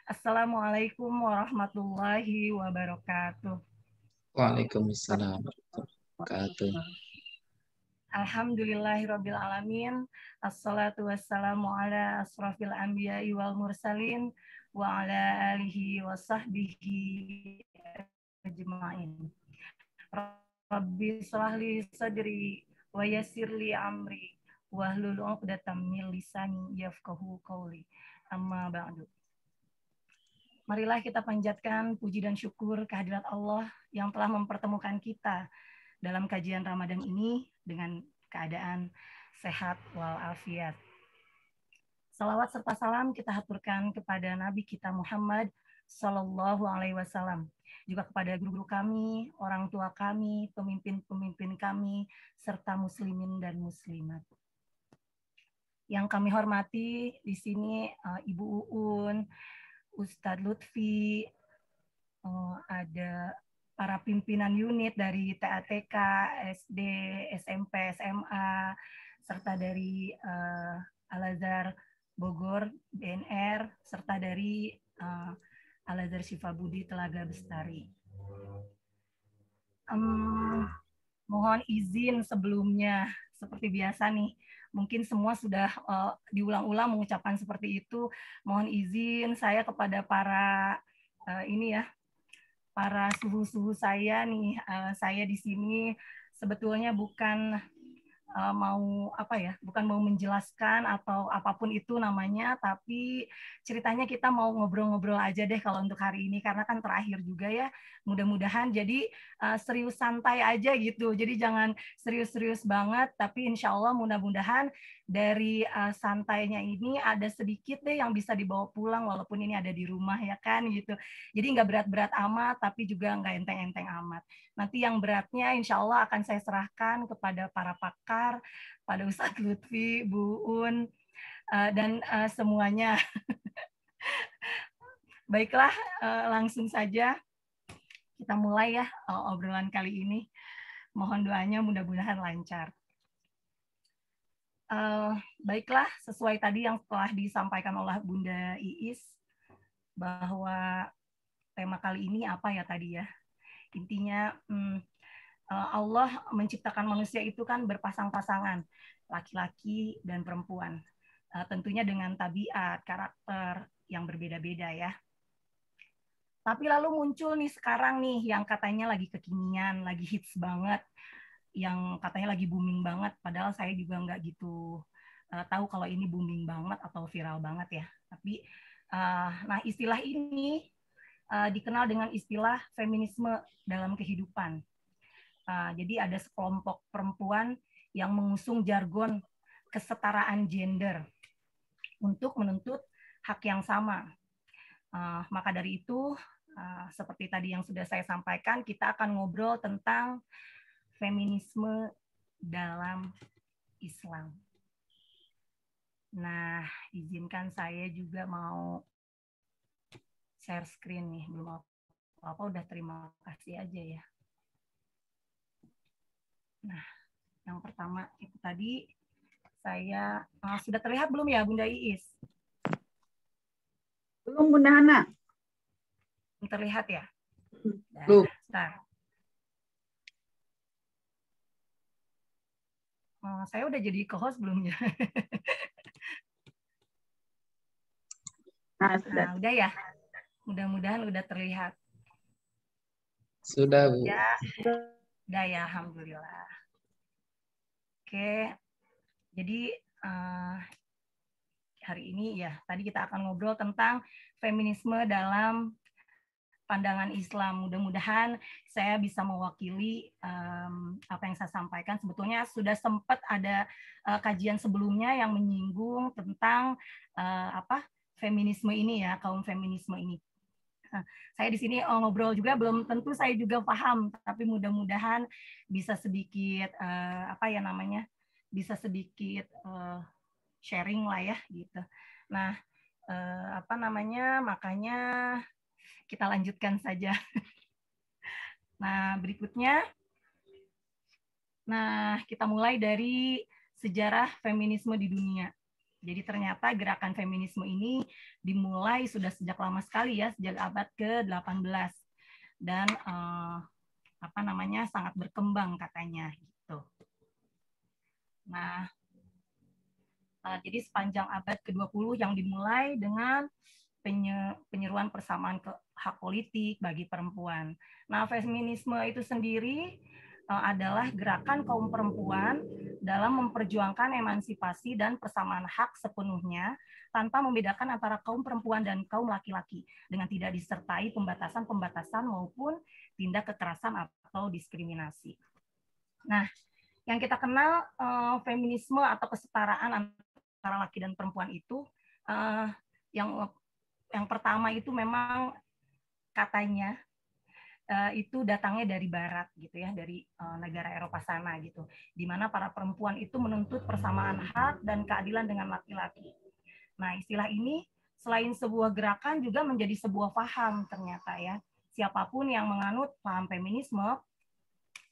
Assalamualaikum warahmatullahi wabarakatuh. Waalaikumsalam warahmatullahi wabarakatuh. Alhamdulillahirabbil alamin. Assalatu wassalamu ala asrofil anbiya'i wal mursalin wa ala alihi wa sahbihi ajma'in. Rabbi shrah li sadri wa yassir li amri wahlul 'uqdatam min lisani yafqahu qawli. Amma ba'du. Marilah kita panjatkan puji dan syukur kehadirat Allah yang telah mempertemukan kita dalam kajian Ramadan ini dengan keadaan sehat walafiat. Salawat serta salam kita haturkan kepada Nabi kita Muhammad Sallallahu Alaihi Wasallam, juga kepada guru-guru kami, orang tua kami, pemimpin-pemimpin kami, serta muslimin dan muslimat. Yang kami hormati di sini Ibu Uun, Ustadz Lutfi, ada para pimpinan unit dari TATK, SD, SMP, SMA, serta dari Al-Azhar Bogor, BNR, serta dari Al-Azhar Syifabudi Telaga Bestari. Mohon izin sebelumnya, seperti biasa nih, mungkin semua sudah diulang-ulang mengucapkan seperti itu. Mohon izin saya kepada para para suhu-suhu saya nih, saya di sini sebetulnya bukan bukan mau menjelaskan atau apapun itu namanya, tapi ceritanya kita mau ngobrol-ngobrol aja deh kalau untuk hari ini, karena kan terakhir juga ya, mudah-mudahan jadi serius santai aja gitu, jadi jangan serius-serius banget, tapi insya Allah mudah-mudahan dari santainya ini ada sedikit deh yang bisa dibawa pulang, walaupun ini ada di rumah ya kan gitu, jadi nggak berat-berat amat, tapi juga nggak enteng-enteng amat. Nanti yang beratnya insya Allah akan saya serahkan kepada para pakar, pada Ustadz Lutfi, Bu Un, dan semuanya. Baiklah, langsung saja kita mulai ya obrolan kali ini. Mohon doanya mudah-mudahan lancar. Baiklah, sesuai tadi yang telah disampaikan oleh Bunda Iis, bahwa tema kali ini apa ya tadi ya? Intinya Allah menciptakan manusia itu kan berpasang-pasangan, laki-laki dan perempuan. Tentunya dengan tabiat, karakter yang berbeda-beda ya. Tapi lalu muncul nih sekarang nih yang katanya lagi kekinian, lagi hits banget, yang katanya lagi booming banget, padahal saya juga nggak gitu tahu kalau ini booming banget atau viral banget ya. Tapi nah istilah ini dikenal dengan istilah feminisme dalam kehidupan. Jadi ada sekelompok perempuan yang mengusung jargon kesetaraan gender untuk menuntut hak yang sama. Maka dari itu, seperti tadi yang sudah saya sampaikan, kita akan ngobrol tentang feminisme dalam Islam. Nah, izinkan saya juga mau share screen nih, belum apa-apa, udah terima kasih aja ya. Nah, yang pertama itu tadi saya sudah terlihat belum ya Bunda Iis? Belum Bunda Hana. Terlihat ya? Belum. Saya udah jadi co-host belumnya? Sudah. Udah ya? Mudah-mudahan udah terlihat. Sudah, Bu. Ya, udah ya, alhamdulillah. Oke, jadi hari ini ya, tadi kita akan ngobrol tentang feminisme dalam pandangan Islam. Mudah-mudahan saya bisa mewakili apa yang saya sampaikan. Sebetulnya sudah sempat ada kajian sebelumnya yang menyinggung tentang feminisme ini ya, kaum feminisme ini. Nah, saya di sini ngobrol juga belum tentu saya juga paham, tapi mudah-mudahan bisa sedikit bisa sedikit sharing lah ya gitu. Nah, makanya kita lanjutkan saja. Nah, berikutnya, kita mulai dari sejarah feminisme di dunia. Jadi ternyata gerakan feminisme ini dimulai sudah sejak lama sekali ya, sejak abad ke-18 dan sangat berkembang katanya gitu. Nah, jadi sepanjang abad ke-20 yang dimulai dengan penyeruan persamaan hak politik bagi perempuan. Nah, feminisme itu sendiri adalah gerakan kaum perempuan dalam memperjuangkan emansipasi dan persamaan hak sepenuhnya tanpa membedakan antara kaum perempuan dan kaum laki-laki dengan tidak disertai pembatasan-pembatasan maupun tindak kekerasan atau diskriminasi. Nah, yang kita kenal feminisme atau kesetaraan antara laki dan perempuan itu yang pertama itu memang katanya itu datangnya dari barat gitu ya, dari negara Eropa sana gitu, di mana para perempuan itu menuntut persamaan hak dan keadilan dengan laki-laki. Nah, istilah ini selain sebuah gerakan juga menjadi sebuah paham ternyata ya. Siapapun yang menganut paham feminisme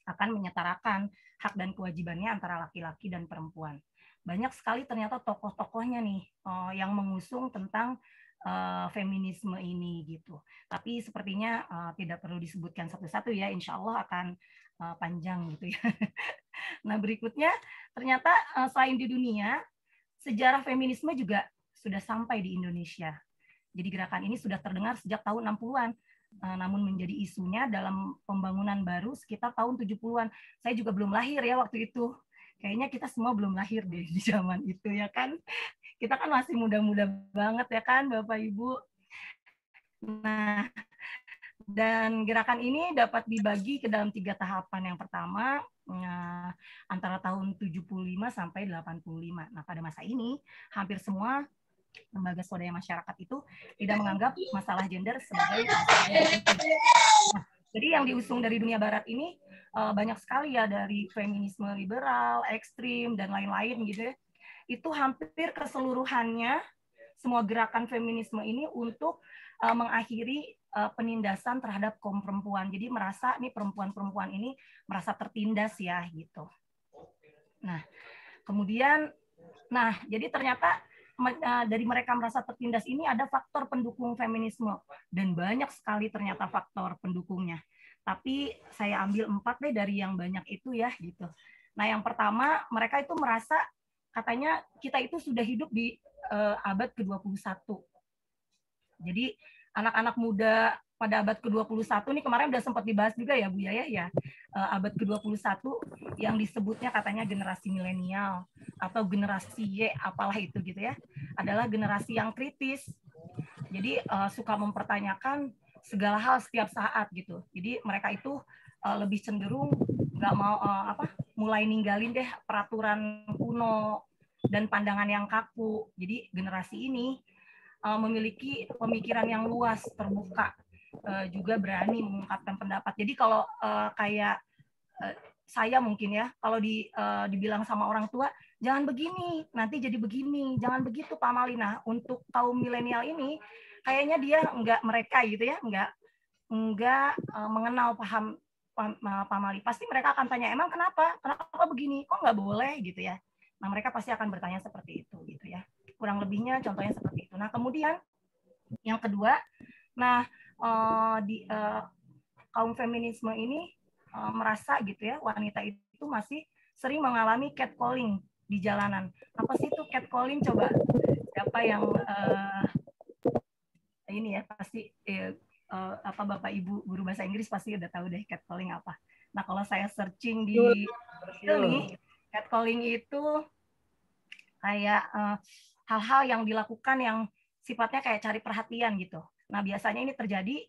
akan menyetarakan hak dan kewajibannya antara laki-laki dan perempuan. Banyak sekali ternyata tokoh-tokohnya nih yang mengusung tentang feminisme ini gitu. Tapi sepertinya tidak perlu disebutkan satu-satu ya, insya Allah akan panjang gitu ya. Nah, berikutnya ternyata selain di dunia, sejarah feminisme juga sudah sampai di Indonesia. Jadi gerakan ini sudah terdengar sejak tahun 60-an, namun menjadi isunya dalam pembangunan baru sekitar tahun 70-an. Saya juga belum lahir ya waktu itu. Kayaknya kita semua belum lahir deh di zaman itu ya kan. Kita kan masih muda-muda banget ya kan Bapak Ibu. Nah, dan gerakan ini dapat dibagi ke dalam 3 tahapan. Yang pertama, antara tahun 75 sampai 85. Nah, pada masa ini, hampir semua lembaga swadaya masyarakat itu tidak menganggap masalah gender sebagai masalah yang penting. Nah, jadi yang diusung dari dunia barat ini banyak sekali ya, dari feminisme liberal, ekstrim, dan lain-lain gitu ya. Itu hampir keseluruhannya semua gerakan feminisme ini untuk mengakhiri penindasan terhadap kaum perempuan. Jadi merasa nih perempuan-perempuan ini merasa tertindas ya gitu. Nah, kemudian jadi ternyata dari mereka merasa tertindas ini ada faktor pendukung feminisme dan banyak sekali ternyata faktor pendukungnya. Tapi saya ambil 4 deh dari yang banyak itu ya gitu. Nah, yang pertama, mereka itu merasa katanya kita itu sudah hidup di abad ke-21. Jadi anak-anak muda pada abad ke-21 nih kemarin udah sempat dibahas juga ya Bu Yaya ya. Abad ke-21 yang disebutnya katanya generasi milenial atau generasi Y apalah itu gitu ya. Adalah generasi yang kritis. Jadi suka mempertanyakan segala hal setiap saat gitu. Jadi mereka itu lebih cenderung nggak mau mulai ninggalin deh peraturan kuno dan pandangan yang kaku. Jadi generasi ini memiliki pemikiran yang luas, terbuka, juga berani mengungkapkan pendapat. Jadi kalau kayak saya mungkin ya, kalau dibilang sama orang tua, jangan begini, nanti jadi begini, jangan begitu Pak Malina. Untuk kaum milenial ini, kayaknya dia mereka gitu ya, enggak mengenal paham Pak Mali. Pasti mereka akan tanya, emang kenapa begini, kok nggak boleh gitu ya. Nah, mereka pasti akan bertanya seperti itu gitu ya. Kurang lebihnya contohnya seperti itu. Nah, kemudian yang kedua, kaum feminisme ini merasa gitu ya, wanita itu masih sering mengalami catcalling di jalanan. Apa sih itu catcalling? Coba siapa yang ini ya, pasti Bapak Ibu guru bahasa Inggris pasti udah tahu deh catcalling apa. Nah, kalau saya searching di Google, catcalling itu kayak hal-hal yang dilakukan yang sifatnya kayak cari perhatian gitu. Nah, biasanya ini terjadi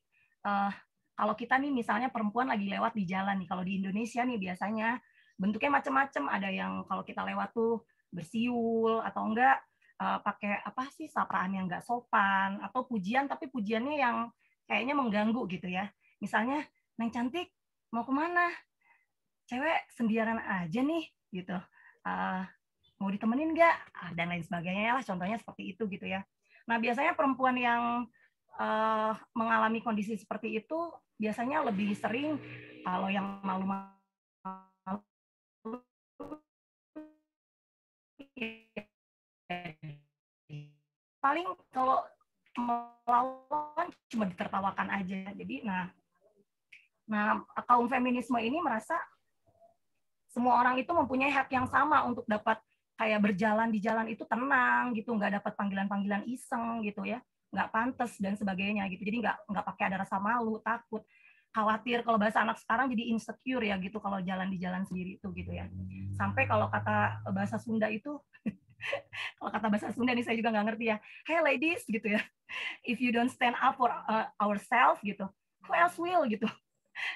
kalau kita nih misalnya perempuan lagi lewat di jalan nih, kalau di Indonesia nih biasanya bentuknya macam-macam. Ada yang kalau kita lewat tuh bersiul atau enggak pakai apa sih sapaan yang enggak sopan atau pujian tapi pujiannya yang kayaknya mengganggu gitu ya. Misalnya, Neng cantik mau kemana? Cewek sendirian aja nih gitu. Mau ditemenin nggak? Dan lain sebagainya lah. Contohnya seperti itu gitu ya. Nah, biasanya perempuan yang mengalami kondisi seperti itu biasanya lebih sering kalau yang malu-malu paling kalau melawan cuma ditertawakan aja. Jadi nah kaum feminisme ini merasa semua orang itu mempunyai hak yang sama untuk dapat kayak berjalan di jalan itu tenang gitu, nggak dapat panggilan-panggilan iseng gitu ya, nggak pantas dan sebagainya gitu. Jadi nggak pakai ada rasa malu, takut, khawatir, kalau bahasa anak sekarang jadi insecure ya gitu kalau jalan di jalan sendiri itu gitu ya. Sampai kalau kata bahasa Sunda itu kalau kata bahasa Sunda nih saya juga nggak ngerti ya. Hey ladies gitu ya. If you don't stand up for ourselves gitu, who else will gitu.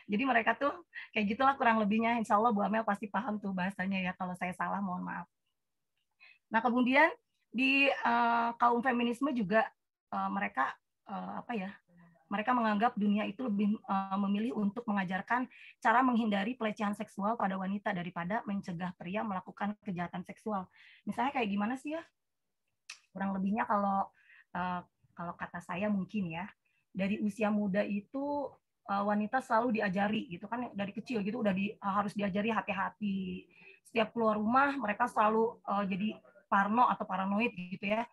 Jadi mereka tuh kayak gitulah kurang lebihnya. Insya Allah Bu Amel pasti paham tuh bahasanya ya. Kalau saya salah mohon maaf. Nah kemudian di kaum feminisme juga mereka apa ya? Mereka menganggap dunia itu lebih memilih untuk mengajarkan cara menghindari pelecehan seksual pada wanita daripada mencegah pria melakukan kejahatan seksual. Misalnya kayak gimana sih ya? Kurang lebihnya kalau kata saya mungkin ya, dari usia muda itu wanita selalu diajari gitu kan, dari kecil gitu udah harus diajari hati-hati. Setiap keluar rumah mereka selalu jadi parno atau paranoid gitu ya,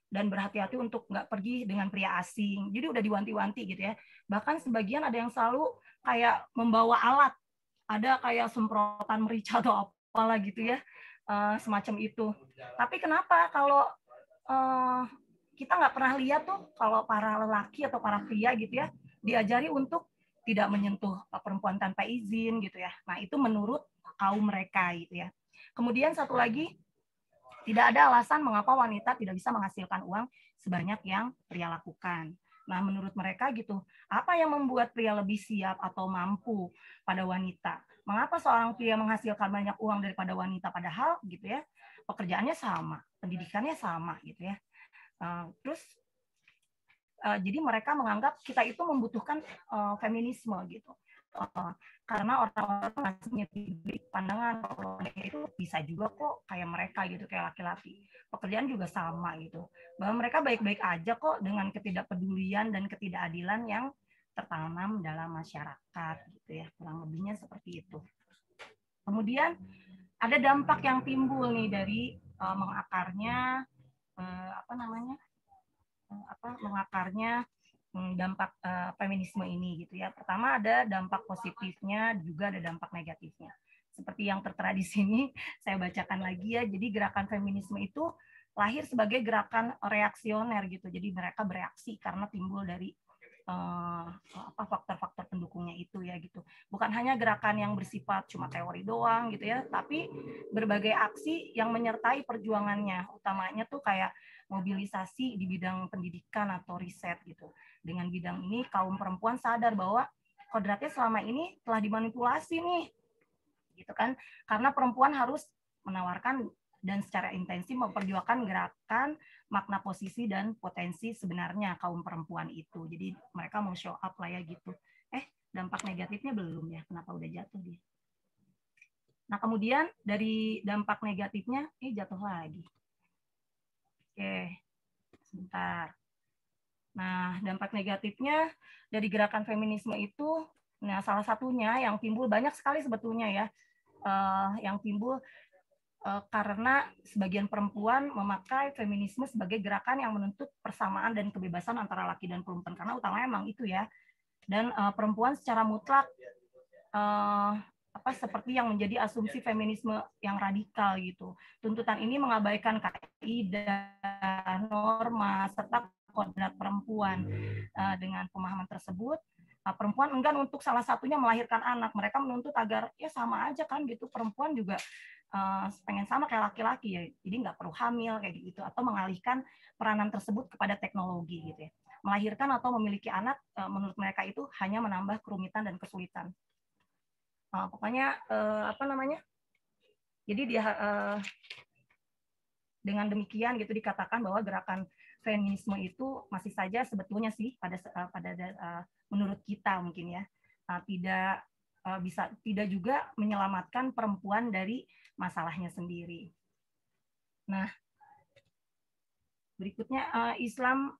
dan berhati-hati untuk nggak pergi dengan pria asing. Jadi udah diwanti-wanti gitu ya. Bahkan sebagian ada yang selalu kayak membawa alat, ada kayak semprotan merica atau apalah gitu ya, semacam itu. Tapi kenapa kalau kita nggak pernah lihat tuh kalau para lelaki atau para pria gitu ya diajari untuk tidak menyentuh perempuan tanpa izin gitu ya. Nah itu menurut kaum mereka gitu ya. Kemudian satu lagi, tidak ada alasan mengapa wanita tidak bisa menghasilkan uang sebanyak yang pria lakukan. Nah, menurut mereka gitu, apa yang membuat pria lebih siap atau mampu pada wanita? Mengapa seorang pria menghasilkan banyak uang daripada wanita, padahal gitu ya, pekerjaannya sama, pendidikannya sama gitu ya. Terus jadi mereka menganggap kita itu membutuhkan feminisme gitu. Karena orang-orang masih punya pandangan kalau itu bisa juga kok kayak mereka gitu, kayak laki-laki. Pekerjaan juga sama gitu. Bahwa mereka baik-baik aja kok dengan ketidakpedulian dan ketidakadilan yang tertanam dalam masyarakat gitu ya. Kurang lebihnya seperti itu. Kemudian ada dampak yang timbul nih dari mengakarnya mengakarnya dampak feminisme ini gitu ya. Pertama ada dampak positifnya, juga ada dampak negatifnya. Seperti yang tertera di sini, saya bacakan lagi ya. Jadi gerakan feminisme itu lahir sebagai gerakan reaksioner gitu. Jadi mereka bereaksi karena timbul dari faktor-faktor pendukungnya itu ya gitu. Bukan hanya gerakan yang bersifat cuma teori doang gitu ya, tapi berbagai aksi yang menyertai perjuangannya. Utamanya tuh kayak mobilisasi di bidang pendidikan atau riset gitu. Dengan bidang ini kaum perempuan sadar bahwa kodratnya selama ini telah dimanipulasi nih, gitu kan? Karena perempuan harus menawarkan dan secara intensif memperjuangkan gerakan, makna posisi dan potensi sebenarnya kaum perempuan itu. Jadi mereka mau show up lah ya gitu. Dampak negatifnya belum ya? Kenapa udah jatuh dia? Nah kemudian dari dampak negatifnya, jatuh lagi. Oke, sebentar. Nah, dampak negatifnya dari gerakan feminisme itu, nah salah satunya yang timbul banyak sekali sebetulnya ya, yang timbul karena sebagian perempuan memakai feminisme sebagai gerakan yang menuntut persamaan dan kebebasan antara laki dan perempuan, karena utamanya emang itu ya. Dan perempuan secara mutlak seperti yang menjadi asumsi feminisme yang radikal gitu. Tuntutan ini mengabaikan kaidah, norma, serta kodrat perempuan. Dengan pemahaman tersebut, perempuan enggan untuk salah satunya melahirkan anak. Mereka menuntut agar ya sama aja kan gitu, perempuan juga pengen sama kayak laki-laki ya, jadi nggak perlu hamil kayak gitu, atau mengalihkan peranan tersebut kepada teknologi gitu ya. Melahirkan atau memiliki anak menurut mereka itu hanya menambah kerumitan dan kesulitan. Pokoknya jadi dia dengan demikian gitu dikatakan bahwa gerakan feminisme itu masih saja sebetulnya sih pada menurut kita mungkin ya tidak juga menyelamatkan perempuan dari masalahnya sendiri. Nah, berikutnya Islam,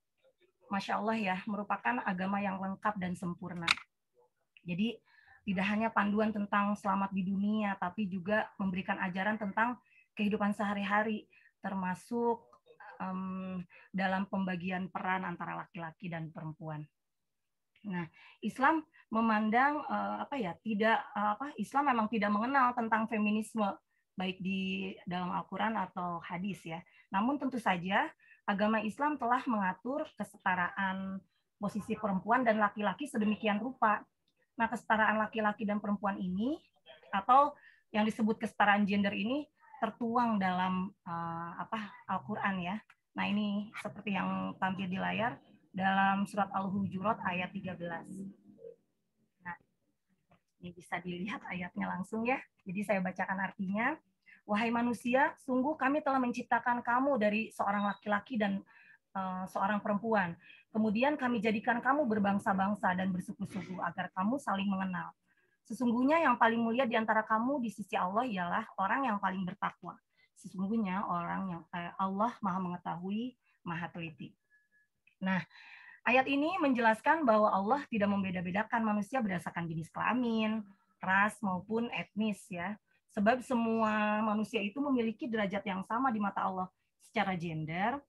Masya Allah ya, merupakan agama yang lengkap dan sempurna. Jadi tidak hanya panduan tentang selamat di dunia, tapi juga memberikan ajaran tentang kehidupan sehari-hari, termasuk dalam pembagian peran antara laki-laki dan perempuan. Nah, Islam memandang Islam memang tidak mengenal tentang feminisme baik di dalam Al-Quran atau hadis ya. Namun tentu saja agama Islam telah mengatur kesetaraan posisi perempuan dan laki-laki sedemikian rupa. Nah, kesetaraan laki-laki dan perempuan ini atau yang disebut kesetaraan gender ini tertuang dalam Al-Quran ya. Nah, ini seperti yang tampil di layar dalam surat Al-Hujurat ayat 13. Nah, ini bisa dilihat ayatnya langsung ya. Jadi saya bacakan artinya. Wahai manusia, sungguh kami telah menciptakan kamu dari seorang laki-laki dan seorang perempuan. Kemudian kami jadikan kamu berbangsa-bangsa dan bersuku-suku agar kamu saling mengenal. Sesungguhnya yang paling mulia di antara kamu di sisi Allah ialah orang yang paling bertakwa. Sesungguhnya Allah Maha mengetahui, Maha teliti. Nah, ayat ini menjelaskan bahwa Allah tidak membeda-bedakan manusia berdasarkan jenis kelamin, ras maupun etnis ya. Sebab semua manusia itu memiliki derajat yang sama di mata Allah secara gender.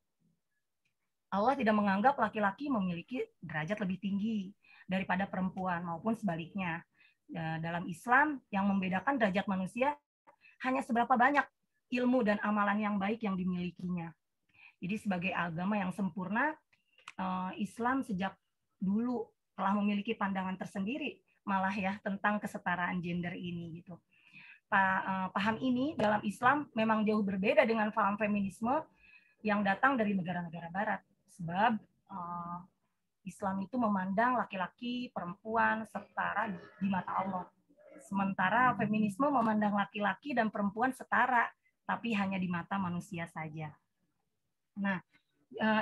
Allah tidak menganggap laki-laki memiliki derajat lebih tinggi daripada perempuan maupun sebaliknya. Dalam Islam yang membedakan derajat manusia hanya seberapa banyak ilmu dan amalan yang baik yang dimilikinya. Jadi sebagai agama yang sempurna, Islam sejak dulu telah memiliki pandangan tersendiri malah ya tentang kesetaraan gender ini gitu. Paham ini dalam Islam memang jauh berbeda dengan paham feminisme yang datang dari negara-negara barat. Sebab Islam itu memandang laki-laki, perempuan setara di mata Allah. Sementara feminisme memandang laki-laki dan perempuan setara, tapi hanya di mata manusia saja. Nah,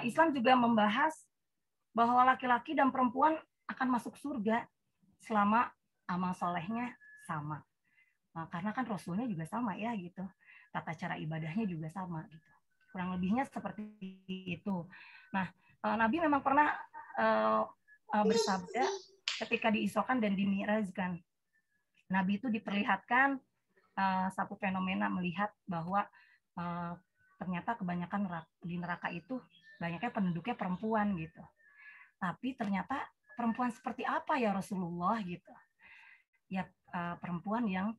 Islam juga membahas bahwa laki-laki dan perempuan akan masuk surga selama amal solehnya sama. Nah, karena kan Rasulnya juga sama ya gitu. Tata cara ibadahnya juga sama gitu. Kurang lebihnya seperti itu. Nah, Nabi memang pernah bersabda ketika diisrokan dan dimi'rajkan. Nabi itu diperlihatkan satu fenomena melihat bahwa ternyata kebanyakan di neraka itu banyaknya penduduknya perempuan gitu. Tapi ternyata perempuan seperti apa ya Rasulullah gitu. Ya perempuan yang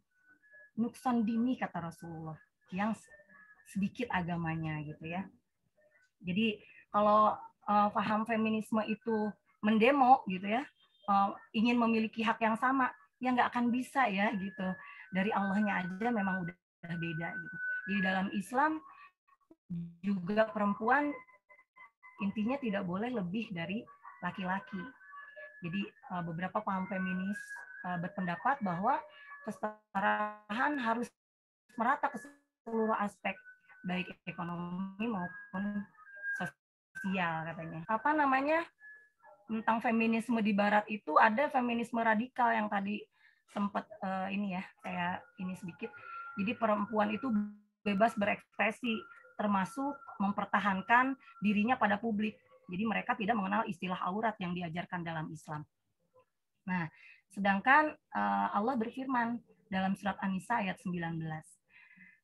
nukson dini kata Rasulullah, yang sedikit agamanya gitu ya. Jadi kalau paham feminisme itu mendemo gitu ya, ingin memiliki hak yang sama, ya nggak akan bisa ya gitu. Dari Allahnya aja memang udah beda gitu. Jadi dalam Islam juga perempuan intinya tidak boleh lebih dari laki-laki. Jadi beberapa paham feminis berpendapat bahwa kesetaraan harus merata ke seluruh aspek, baik ekonomi maupun sosial katanya. Tentang feminisme di Barat itu ada feminisme radikal yang tadi sempat saya sedikit. Jadi perempuan itu bebas berekspresi, termasuk mempertahankan dirinya pada publik. Jadi mereka tidak mengenal istilah aurat yang diajarkan dalam Islam. Nah, sedangkan Allah berfirman dalam surat An-Nisa ayat 19,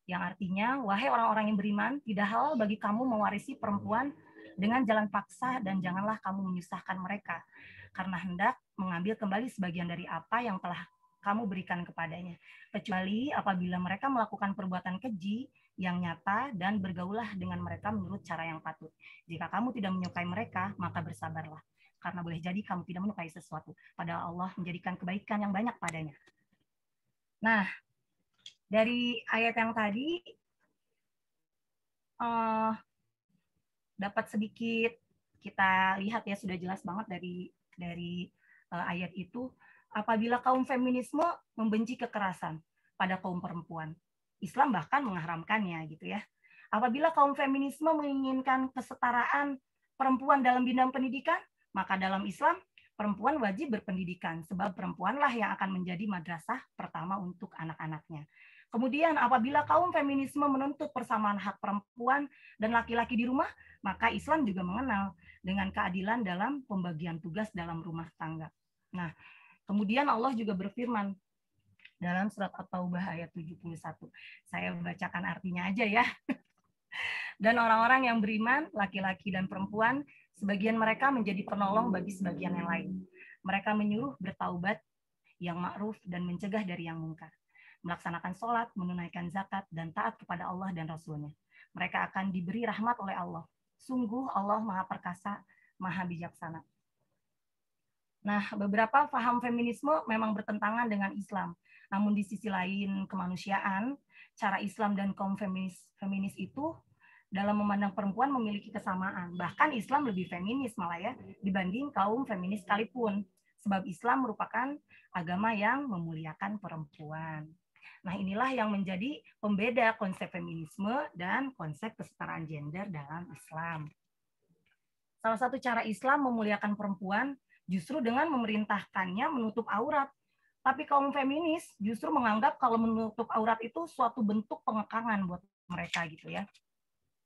yang artinya, wahai orang-orang yang beriman, tidak halal bagi kamu mewarisi perempuan dengan jalan paksa dan janganlah kamu menyusahkan mereka, karena hendak mengambil kembali sebagian dari apa yang telah kamu berikan kepadanya, kecuali apabila mereka melakukan perbuatan keji yang nyata dan bergaulah dengan mereka menurut cara yang patut. Jika kamu tidak menyukai mereka, maka bersabarlah. Karena boleh jadi kamu tidak menyukai sesuatu, padahal Allah menjadikan kebaikan yang banyak padanya. Nah, dari ayat yang tadi dapat sedikit kita lihat ya, sudah jelas banget dari ayat itu, apabila kaum feminisme membenci kekerasan pada kaum perempuan, Islam bahkan mengharamkannya gitu ya. Apabila kaum feminisme menginginkan kesetaraan perempuan dalam bidang pendidikan, maka dalam Islam perempuan wajib berpendidikan, sebab perempuanlah yang akan menjadi madrasah pertama untuk anak-anaknya. Kemudian apabila kaum feminisme menuntut persamaan hak perempuan dan laki-laki di rumah, maka Islam juga mengenal dengan keadilan dalam pembagian tugas dalam rumah tangga. Nah, kemudian Allah juga berfirman dalam surat At-Taubah ayat 71. Saya bacakan artinya aja ya. Dan orang-orang yang beriman, laki-laki dan perempuan, sebagian mereka menjadi penolong bagi sebagian yang lain. Mereka menyuruh bertaubat yang ma'ruf dan mencegah dari yang mungkar. Melaksanakan sholat, menunaikan zakat, dan taat kepada Allah dan Rasul-Nya. Mereka akan diberi rahmat oleh Allah. Sungguh Allah Maha Perkasa, Maha Bijaksana. Nah, beberapa paham feminisme memang bertentangan dengan Islam. Namun di sisi lain kemanusiaan, cara Islam dan kaum feminis itu dalam memandang perempuan memiliki kesamaan. Bahkan Islam lebih feminis malah ya dibanding kaum feminis sekalipun. Sebab Islam merupakan agama yang memuliakan perempuan. Nah, inilah yang menjadi pembeda konsep feminisme dan konsep kesetaraan gender dalam Islam. Salah satu cara Islam memuliakan perempuan justru dengan memerintahkannya menutup aurat. Tapi kaum feminis justru menganggap kalau menutup aurat itu suatu bentuk pengekangan buat mereka gitu ya.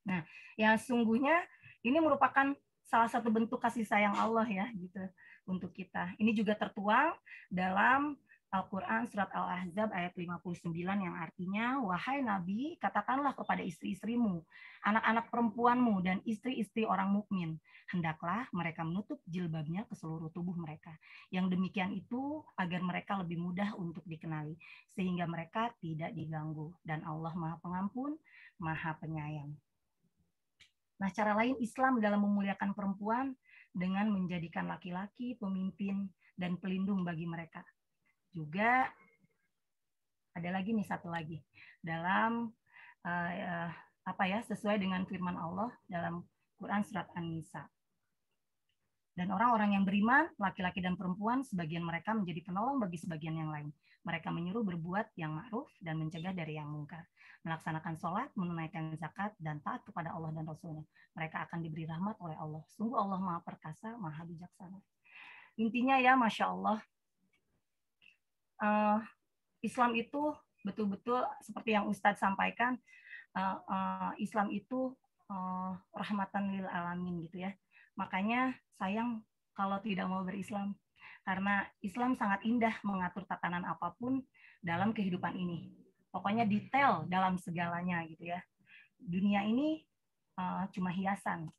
Nah, yang sungguhnya ini merupakan salah satu bentuk kasih sayang Allah ya gitu untuk kita. Ini juga tertuang dalam Al-Quran surat Al-Ahzab ayat 59 yang artinya, wahai Nabi, katakanlah kepada istri-istrimu, anak-anak perempuanmu, dan istri-istri orang mukmin, hendaklah mereka menutup jilbabnya ke seluruh tubuh mereka. Yang demikian itu agar mereka lebih mudah untuk dikenali, sehingga mereka tidak diganggu. Dan Allah Maha Pengampun, Maha Penyayang. Nah, cara lain Islam dalam memuliakan perempuan dengan menjadikan laki-laki pemimpin dan pelindung bagi mereka. Juga ada lagi nih satu lagi dalam sesuai dengan firman Allah dalam Quran surat An-Nisa. Dan orang-orang yang beriman, laki-laki dan perempuan, sebagian mereka menjadi penolong bagi sebagian yang lain. Mereka menyuruh berbuat yang ma'ruf dan mencegah dari yang mungkar. Melaksanakan sholat, menunaikan zakat, dan taat kepada Allah dan Rasul-Nya. Mereka akan diberi rahmat oleh Allah. Sungguh Allah Maha Perkasa, Maha Bijaksana. Intinya ya, Masya Allah, Islam itu betul-betul seperti yang Ustadz sampaikan, Islam itu rahmatan lil alamin gitu ya. Makanya sayang kalau tidak mau berislam, karena Islam sangat indah mengatur tatanan apapun dalam kehidupan ini. Pokoknya detail dalam segalanya gitu ya. Dunia ini cuma hiasan,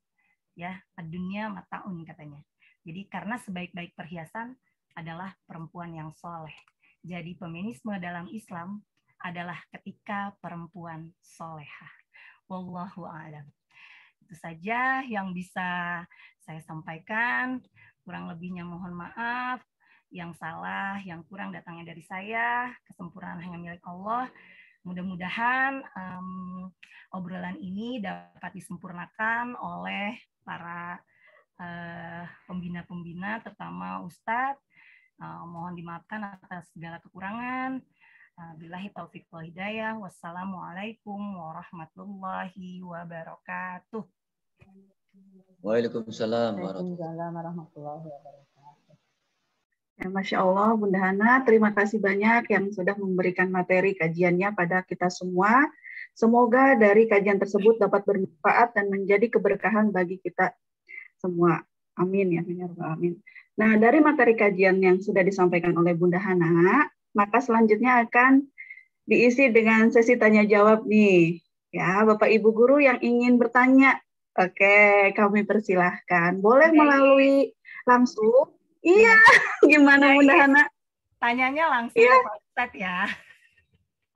ya. Dunia mataun katanya. Jadi karena sebaik-baik perhiasan adalah perempuan yang soleh. Jadi feminisme dalam Islam adalah ketika perempuan solehah. Wallahu a'lam. Itu saja yang bisa saya sampaikan. Kurang lebihnya mohon maaf. Yang salah, yang kurang datangnya dari saya. Kesempurnaan hanya milik Allah. Mudah-mudahan obrolan ini dapat disempurnakan oleh para pembina-pembina, terutama Ustadz. Mohon dimaafkan atas segala kekurangan. Billahi taufiq wal hidayah. Wassalamualaikum warahmatullahi wabarakatuh. Waalaikumsalam warahmatullahi wabarakatuh. Ya, Masya Allah, Bunda Hana, terima kasih banyak yang sudah memberikan materi kajiannya pada kita semua. Semoga dari kajian tersebut dapat bermanfaat dan menjadi keberkahan bagi kita semua. Amin ya, amin. Nah, dari materi kajian yang sudah disampaikan oleh Bunda Hana, maka selanjutnya akan diisi dengan sesi tanya jawab nih. Ya, Bapak Ibu guru yang ingin bertanya, oke, kami persilahkan. Boleh melalui langsung. Iya, gimana Bunda Hana? Tanyanya langsung ke Pak Ustadz ya.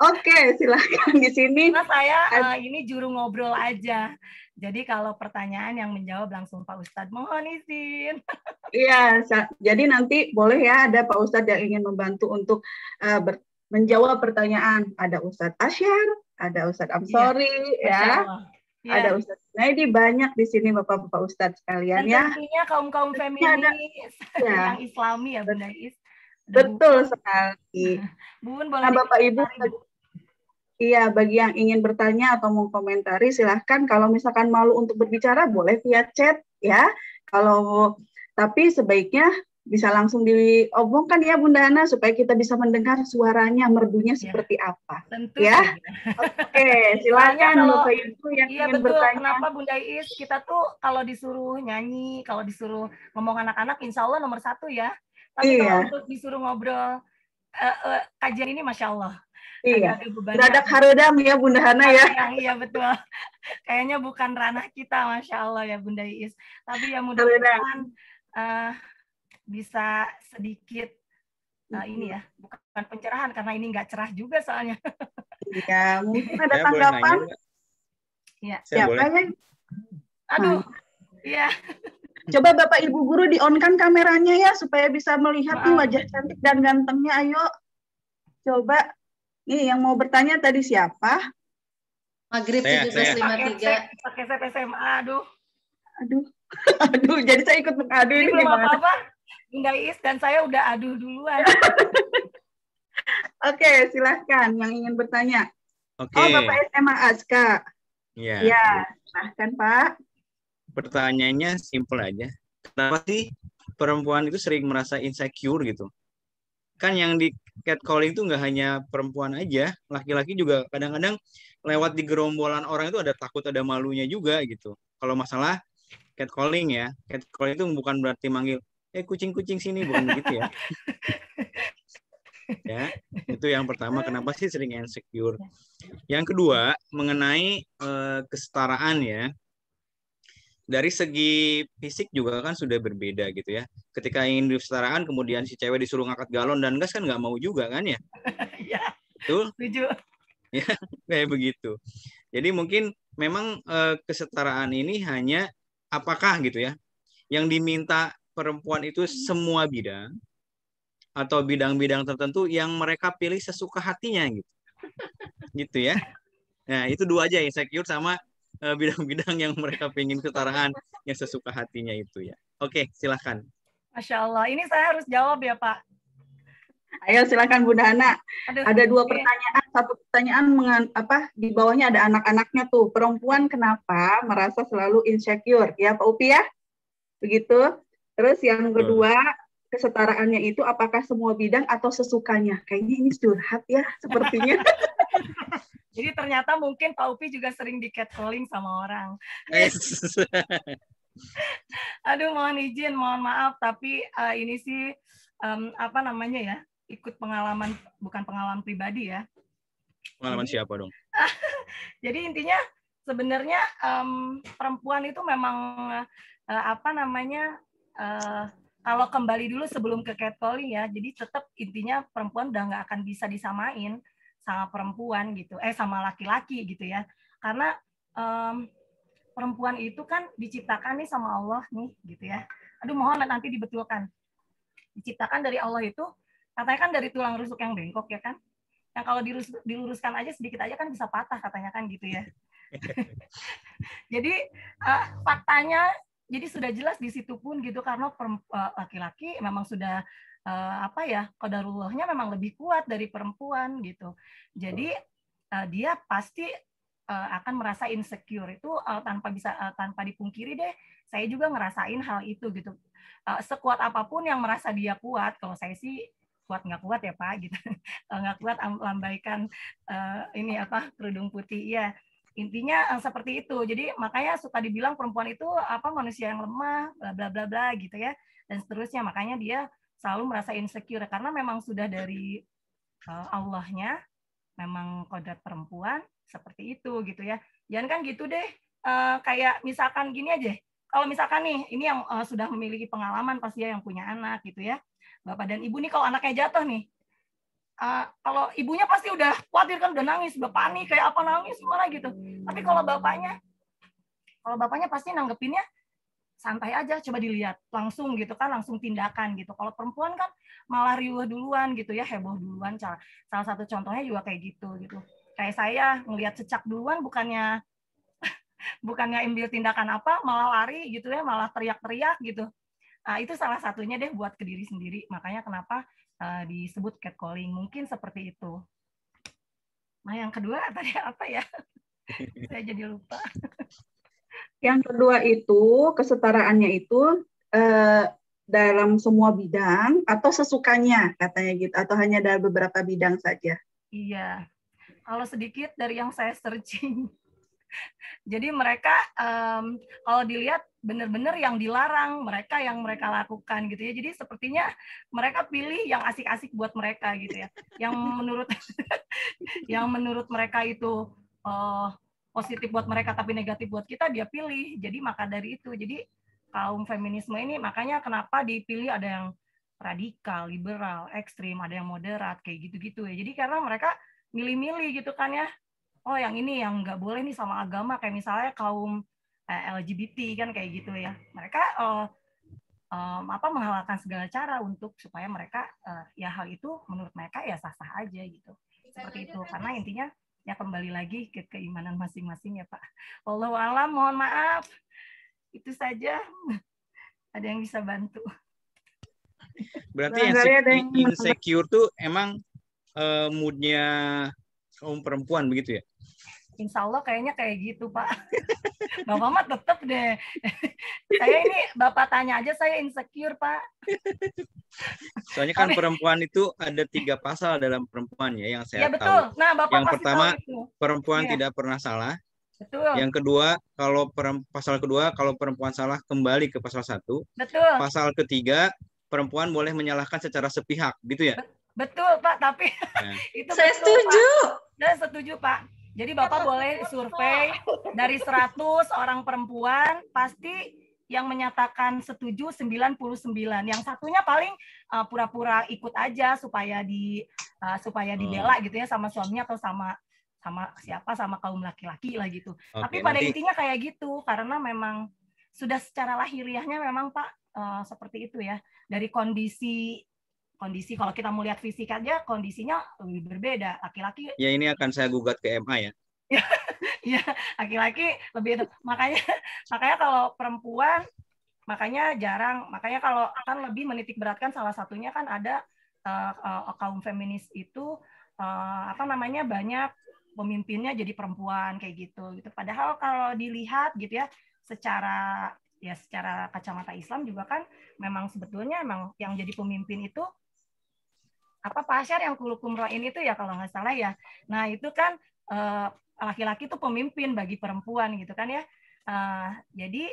Oke, silahkan di sini. Karena saya ini juru ngobrol aja. Jadi kalau pertanyaan yang menjawab langsung Pak Ustadz, mohon izin. Iya, jadi nanti boleh ya ada Pak Ustadz yang ingin membantu untuk menjawab pertanyaan. Ada Ustadz Asyar, ada Ustadz Amsori, ya. Ya. Ada Ustadz Naidi, banyak di sini Bapak-Bapak Ustadz sekalian. Dan tentunya kaum-kaum feminis yang Islami ya Bunda Is. Betul sekali. Bun, boleh nah Bapak Ibu, iya, bagi yang ingin bertanya atau mau komentari, silahkan. Kalau misalkan malu untuk berbicara, boleh via chat, ya. Tapi sebaiknya bisa langsung diomongkan ya Bunda Hana, supaya kita bisa mendengar suaranya, merdunya seperti apa. Tentu ya. Oke, silakan Bapak Ibu yang ingin bertanya. Kenapa Bunda Is, kita tuh kalau disuruh nyanyi, kalau disuruh ngomong anak-anak, insya Allah nomor 1 ya. Tapi kalau untuk disuruh ngobrol, kajian ini Masya Allah. Iya. Ada bebannya. Beradak haredam ya Bunda Hana ya. Iya betul. Kayaknya bukan ranah kita, Masya Allah ya Bunda Iis. Tapi ya mudah-mudahan bisa sedikit ini ya, bukan pencerahan karena ini nggak cerah juga soalnya. Iya, mungkin ada Saya boleh tanggapan. nanya nggak? Iya. Siapa boleh. yang? Aduh, iya. Coba Bapak Ibu Guru di-on-kan kameranya ya supaya bisa melihat nih Maaf. wajah cantik dan gantengnya. Ayo, coba. Nih yang mau bertanya tadi siapa? Maghrib 17.53. Pakai set SMA, aduh. Aduh, jadi saya ikut mengadu Ini ini belum gimana? apa-apa, Bunda Iis dan saya udah aduh duluan. Oke, silahkan yang ingin bertanya. Oke. Oh, Bapak SMA Aska. Iya. Ya, silahkan Pak. Pertanyaannya simple aja. Kenapa sih perempuan itu sering merasa insecure gitu? Kan yang di catcalling itu nggak hanya perempuan aja, laki-laki juga kadang-kadang lewat di gerombolan orang itu ada takut, ada malunya juga gitu. Kalau masalah catcalling ya, catcalling itu bukan berarti manggil, kucing-kucing sini, bukan begitu ya. Ya, itu yang pertama, kenapa sih sering insecure. Yang kedua, mengenai kesetaraan ya. Dari segi fisik juga kan sudah berbeda gitu ya. Ketika ingin kesetaraan, kemudian si cewek disuruh ngangkat galon dan gas kan nggak mau juga kan ya. Iya. Betul? Setuju. Ya, kayak begitu. Jadi mungkin memang kesetaraan ini hanya apakah gitu ya, yang diminta perempuan itu semua bidang atau bidang-bidang tertentu yang mereka pilih sesuka hatinya gitu. Gitu ya. Nah, itu dua aja, insecure sama bidang-bidang yang mereka pengen kesetaraan yang sesuka hatinya itu ya. Oke, silahkan. Masya Allah. Ini saya harus jawab ya Pak. Ayo silakan Bunda Hana. Aduh, ada dua pertanyaan. Satu pertanyaan di bawahnya ada anak-anaknya tuh. Perempuan kenapa merasa selalu insecure? Ya Pak Upi ya? Begitu. Terus yang kedua, kesetaraannya itu apakah semua bidang atau sesukanya? Kayaknya ini curhat ya sepertinya. Jadi ternyata mungkin Pak Upi juga sering di catcalling sama orang. Aduh, mohon izin, mohon maaf, tapi ini sih apa namanya ya, ikut pengalaman, bukan pengalaman pribadi ya. Pengalaman siapa dong? Jadi intinya sebenarnya perempuan itu memang apa namanya, kalau kembali dulu sebelum ke catcalling ya, jadi tetap intinya perempuan udah nggak akan bisa disamain sama perempuan gitu, sama laki-laki gitu ya, karena perempuan itu kan diciptakan nih sama Allah nih gitu ya. Aduh, mohon nanti dibetulkan. Diciptakan dari Allah itu katanya kan dari tulang rusuk yang bengkok ya kan, yang kalau diluruskan aja sedikit aja kan bisa patah katanya kan gitu ya. Jadi faktanya jadi sudah jelas di situ pun gitu, karena laki-laki memang sudah apa ya, qadarullahnya memang lebih kuat dari perempuan gitu. Jadi dia pasti akan merasa insecure itu tanpa dipungkiri deh. Saya juga ngerasain hal itu gitu. Sekuat apapun yang merasa dia kuat, kalau saya sih kuat nggak kuat ya Pak gitu. Nggak kuat lambaikan ini apa, kerudung putih ya. Intinya seperti itu. Jadi makanya suka dibilang perempuan itu apa, manusia yang lemah, bla bla bla bla gitu ya, dan seterusnya. Makanya dia selalu merasa insecure karena memang sudah dari Allahnya memang kodrat perempuan seperti itu gitu ya. Jangan kan gitu deh. Kayak misalkan gini aja. Kalau misalkan nih, ini yang sudah memiliki pengalaman pasti ya, yang punya anak gitu ya. Bapak dan ibu nih kalau anaknya jatuh nih, kalau ibunya pasti udah khawatir kan, udah nangis, udah panik, kayak apa nangis gimana gitu. Tapi kalau bapaknya pasti nanggepinnya santai aja, coba dilihat langsung gitu kan, langsung tindakan gitu. Kalau perempuan kan malah riuh duluan gitu ya, heboh duluan. Salah satu contohnya juga kayak gitu. Kayak saya ngelihat cecak duluan, bukannya ambil tindakan apa, malah lari gitu ya, malah teriak-teriak gitu. Itu salah satunya deh buat ke diri sendiri. Makanya kenapa disebut catcalling, mungkin seperti itu. Nah yang kedua tadi apa ya? Saya jadi lupa. Yang kedua itu kesetaraannya itu dalam semua bidang atau sesukanya katanya gitu, atau hanya dalam beberapa bidang saja? Iya, kalau sedikit dari yang saya searching Jadi mereka kalau dilihat benar-benar yang dilarang, mereka yang mereka lakukan gitu ya. Jadi sepertinya mereka pilih yang asik-asik buat mereka gitu ya. Yang menurut mereka itu positif buat mereka tapi negatif buat kita, dia pilih. Jadi maka dari itu, jadi kaum feminisme ini makanya kenapa dipilih ada yang radikal, liberal, ekstrim, ada yang moderat kayak gitu-gitu ya. Jadi karena mereka milih-milih gitu kan ya. Oh yang ini yang nggak boleh nih sama agama, kayak misalnya kaum LGBT kan kayak gitu ya. Mereka menghalalkan segala cara untuk supaya mereka ya hal itu menurut mereka ya sah-sah aja gitu. Seperti itu. Karena intinya ya kembali lagi ke keimanan masing-masing ya Pak. Wallahu a'lam, mohon maaf. Itu saja. Ada yang bisa bantu. Berarti insecure tuh emang moodnya kaum perempuan begitu ya? Insya Allah kayaknya kayak gitu Pak. Bapak mah tetep deh. Saya ini Bapak tanya aja saya insecure Pak. Soalnya kan perempuan itu ada 3 pasal dalam perempuan ya yang saya betul. tahu. Nah, Bapak yang pertama perempuan ya. tidak pernah salah. Betul. Yang kedua pasal kedua kalau perempuan salah kembali ke pasal 1. Betul. Pasal ketiga perempuan boleh menyalahkan secara sepihak gitu ya. Betul Pak, tapi itu saya betul, setuju. Pak. Saya setuju Pak. Jadi Bapak boleh survei dari 100 orang perempuan, pasti yang menyatakan setuju 99. Yang satunya paling pura-pura ikut aja supaya dibela gitu ya sama suaminya atau sama kaum laki-laki lah gitu. Tapi pada intinya kayak gitu karena memang sudah secara lahiriahnya memang Pak seperti itu ya. Dari kondisi kalau kita mau lihat fisik aja kondisinya lebih berbeda. Laki-laki ya ini akan saya gugat ke MA ya. Ya, laki-laki lebih itu. Makanya kalau perempuan makanya kalau kan lebih menitik beratkan salah satunya kan ada kaum feminis itu banyak pemimpinnya jadi perempuan kayak gitu. Padahal kalau dilihat gitu ya secara kacamata Islam juga kan memang sebetulnya yang jadi pemimpin itu Pak Asyar yang kulukum ro'in itu ya kalau nggak salah ya. Nah itu kan laki-laki itu pemimpin bagi perempuan gitu kan ya. Jadi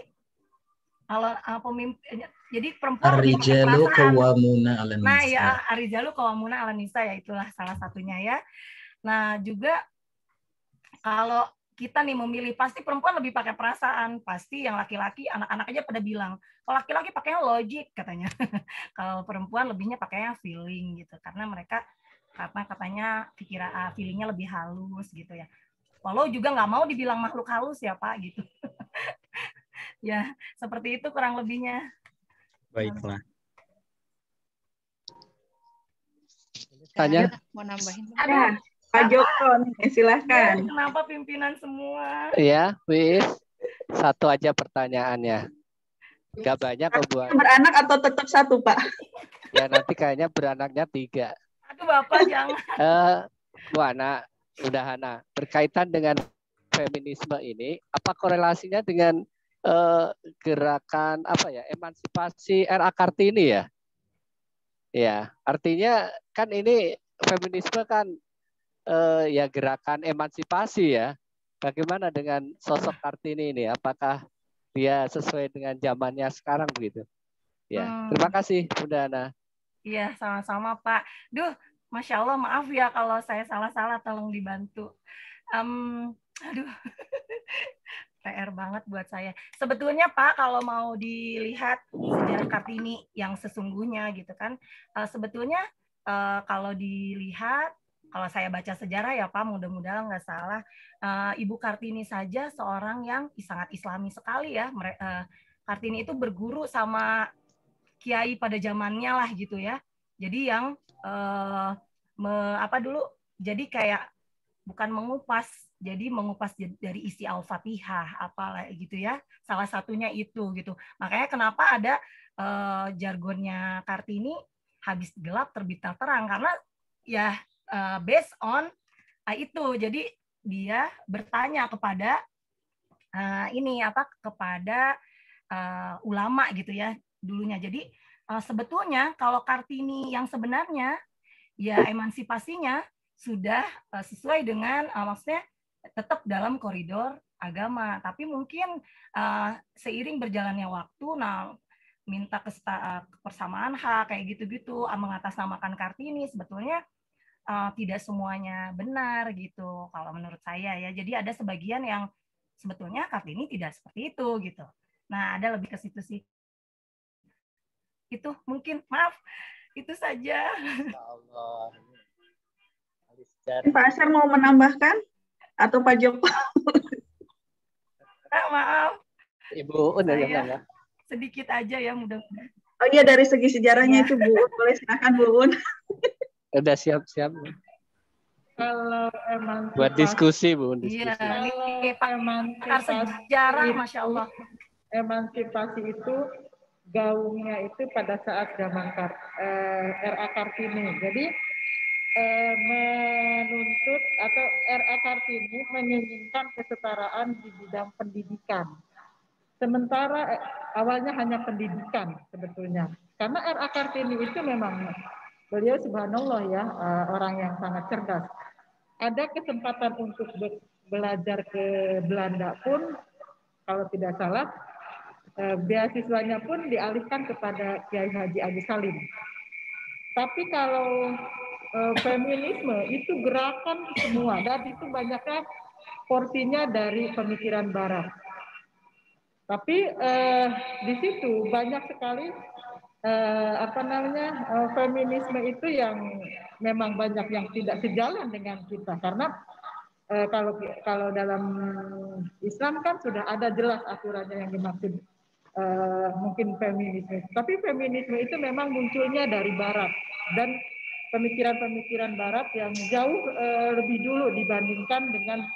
kalau pemimpin, jadi perempuan Ar-rijalu qawwamuna 'alan nisa. Nah ya ar-rijalu qawwamuna 'alan nisa ya itulah salah satunya ya. Nah juga kalau kita nih memilih pasti perempuan lebih pakai perasaan, pasti yang laki-laki anak-anak aja pada bilang kalau laki-laki pakainya logik katanya, kalau perempuan lebihnya pakainya feeling gitu karena katanya feelingnya lebih halus gitu ya. Walau juga nggak mau dibilang makhluk halus ya Pak gitu. Ya seperti itu kurang lebihnya. Baiklah. Tanya? Mau nambahin? Ada. Pak Joko, silahkan. Kenapa pimpinan semua? Iya, Wis. Satu aja pertanyaannya. Nggak banyak kok buat. Beranak atau tetap satu, Pak? Ya nanti kayaknya beranaknya 3. Aduh Bapak jangan. Bu Ana, udah Hana. Berkaitan dengan feminisme ini, apa korelasinya dengan gerakan emansipasi RA Kartini ya? Ya, artinya kan ini feminisme kan ya gerakan emansipasi ya. Bagaimana dengan sosok Kartini ini? Apakah dia sesuai dengan zamannya sekarang begitu? Ya, terima kasih Bunda Ana. Iya, sama-sama Pak. Duh, Masya Allah maaf ya kalau saya salah-salah, tolong dibantu. Aduh, PR banget buat saya. Sebetulnya Pak, kalau mau dilihat sejarah Kartini yang sesungguhnya gitu kan, sebetulnya kalau dilihat, kalau saya baca sejarah ya Pak, mudah-mudahan nggak salah, Ibu Kartini saja seorang yang sangat Islami sekali ya. Kartini itu berguru sama kiai pada zamannya lah gitu ya. Jadi yang jadi kayak bukan mengupas, jadi mengupas dari isi Al-Fatihah apalah gitu ya. Salah satunya itu gitu. Makanya kenapa ada jargonnya Kartini habis gelap terbitlah terang, karena ya based on itu. Jadi dia bertanya kepada kepada ulama gitu ya dulunya. Jadi sebetulnya kalau Kartini yang sebenarnya ya emansipasinya sudah sesuai dengan maksudnya tetap dalam koridor agama. Tapi mungkin seiring berjalannya waktu, nah minta kebersamaan hak kayak gitu-gitu, mengatasnamakan Kartini sebetulnya tidak semuanya benar gitu kalau menurut saya ya. Jadi ada sebagian yang sebetulnya Kartini tidak seperti itu gitu. Nah, ada lebih ke situ sih. Itu mungkin, maaf, itu saja. Allah. Pak Asar mau menambahkan atau Pak Joko? Maaf. Ibu saya sedikit aja ya, mudah-mudahan. Oh iya, dari segi sejarahnya itu Bu, boleh silakan Bu Un. Udah siap-siap. Kalau emansipasi, buat diskusi Bu, diskusi. Iya, ini pakar sejarah, Masya Allah. Emansipasi itu gaungnya itu pada saat zaman RA Kartini. Jadi menuntut atau RA Kartini menginginkan kesetaraan di bidang pendidikan. Sementara awalnya hanya pendidikan sebetulnya. Karena RA Kartini itu memang beliau subhanallah ya, orang yang sangat cerdas. Ada kesempatan untuk belajar ke Belanda pun, kalau tidak salah, beasiswanya pun dialihkan kepada Kiai Haji Agus Salim. Tapi kalau feminisme itu gerakan semua, dan itu banyaknya porsinya dari pemikiran Barat. Tapi di situ banyak sekali feminisme itu yang memang banyak yang tidak sejalan dengan kita, karena kalau dalam Islam kan sudah ada jelas aturannya yang dimaksud mungkin feminisme. Tapi feminisme itu memang munculnya dari Barat dan pemikiran-pemikiran Barat yang jauh lebih dulu dibandingkan dengan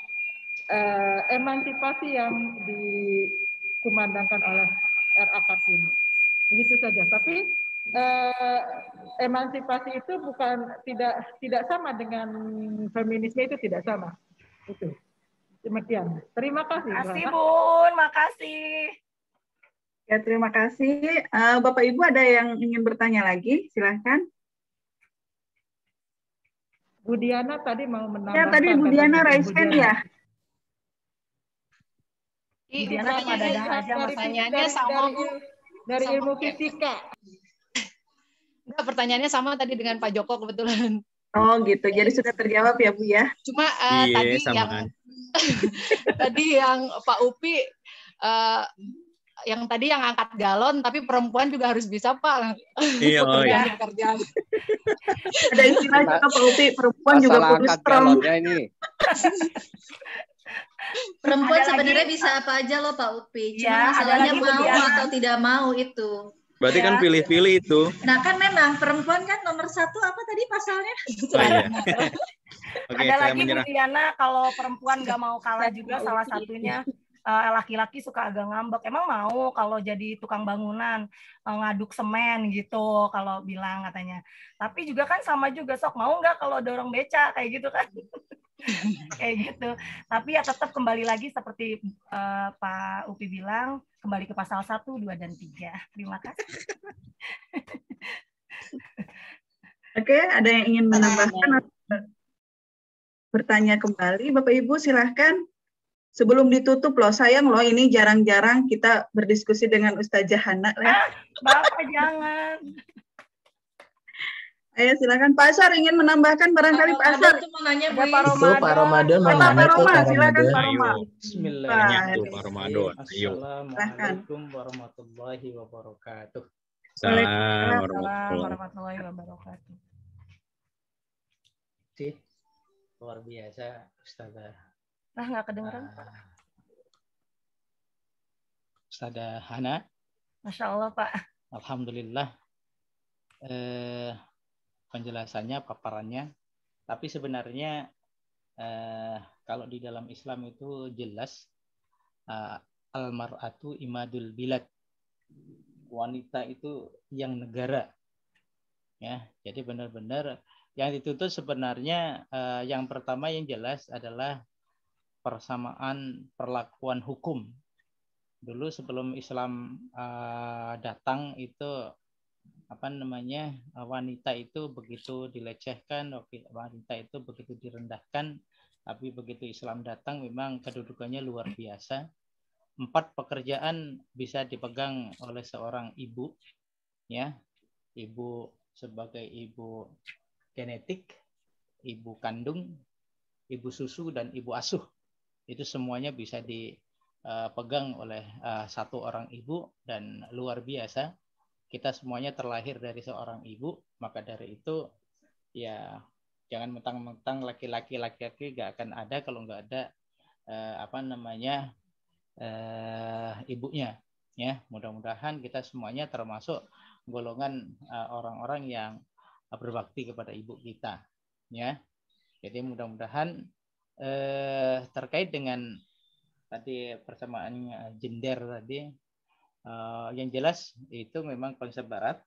emansipasi yang dikumandangkan oleh RA Kartini. Begitu saja. Tapi emansipasi itu bukan tidak sama dengan feminisme, itu tidak sama. Itu. Demikian. Terima kasih. Makasih Bun, makasih. Ya, terima kasih. Bapak Ibu ada yang ingin bertanya lagi? Silahkan. Bu Diana tadi mau menambahkan. Ya, tadi Bu Diana raise hand ya. Diana cuma dadah aja, pertanyaannya sama Bu. Dari ilmu fisika. Enggak, pertanyaannya sama tadi dengan Pak Joko kebetulan. Oh gitu, jadi sudah terjawab ya Bu ya. Cuma tadi yang tadi yang Pak Upi yang tadi yang angkat galon, tapi perempuan juga harus bisa Pak. Iya, kerjaan. Ada istilah juga Pak Upi, perempuan juga kudu strong. Ini. Perempuan sebenarnya bisa apa aja loh Pak Upi. Cuma masalahnya mau atau tidak mau itu. Berarti kan pilih-pilih itu. Nah kan memang perempuan kan nomor 1 apa tadi pasalnya? Oh, iya. Oke, ada lagi Bu Diana, kalau perempuan nggak mau kalah juga salah satunya laki-laki suka agak ngambek. Emang mau kalau jadi tukang bangunan ngaduk semen gitu kalau bilang katanya. Tapi juga kan sama juga, sok mau nggak kalau dorong beca kayak gitu kan? Kayak gitu. Tapi ya tetap kembali lagi seperti Pak Upi bilang, kembali ke pasal 1, 2, dan 3. Terima kasih. Oke, ada yang ingin menambahkan atau bertanya kembali? Bapak Ibu silahkan. Sebelum ditutup loh, sayang loh ini jarang-jarang kita berdiskusi dengan Ustazah Hana. Bapak jangan. Ayo silakan Pak Asar ingin menambahkan barangkali Pak Asar. Itu mau nanya Bu. Itu Pak Ramadan mau Pak nanya tuh Pak silakan Pak Ayo. Roma. Bismillahirrahmanirrahim Pak Ramadan. Ayo. Assalamualaikum warahmatullahi wabarakatuh. Assalamualaikum warahmatullahi wabarakatuh. Luar biasa Ustazah. Nah, nggak kedengeran Pak. Ustazah Hana. Masya Allah Pak. Alhamdulillah. Penjelasannya, paparannya. Tapi sebenarnya kalau di dalam Islam itu jelas al-mar'atu imadul bilad. Wanita itu yang negara. Ya, jadi benar-benar yang dituntut sebenarnya yang pertama yang jelas adalah persamaan perlakuan hukum. Dulu sebelum Islam datang itu wanita itu begitu dilecehkan, wanita itu begitu direndahkan Tapi begitu Islam datang memang kedudukannya luar biasa. 4 pekerjaan bisa dipegang oleh seorang ibu, ya. Ibu sebagai ibu genetik, ibu kandung, ibu susu, dan ibu asuh. Itu semuanya bisa dipegang oleh satu orang ibu, dan luar biasa. Kita semuanya terlahir dari seorang ibu, maka dari itu ya jangan mentang-mentang laki-laki nggak akan ada kalau nggak ada ibunya, ya. Mudah-mudahan kita semuanya termasuk golongan orang-orang yang berbakti kepada ibu kita, ya. Jadi mudah-mudahan terkait dengan tadi persamaan gender tadi, yang jelas itu memang konsep Barat,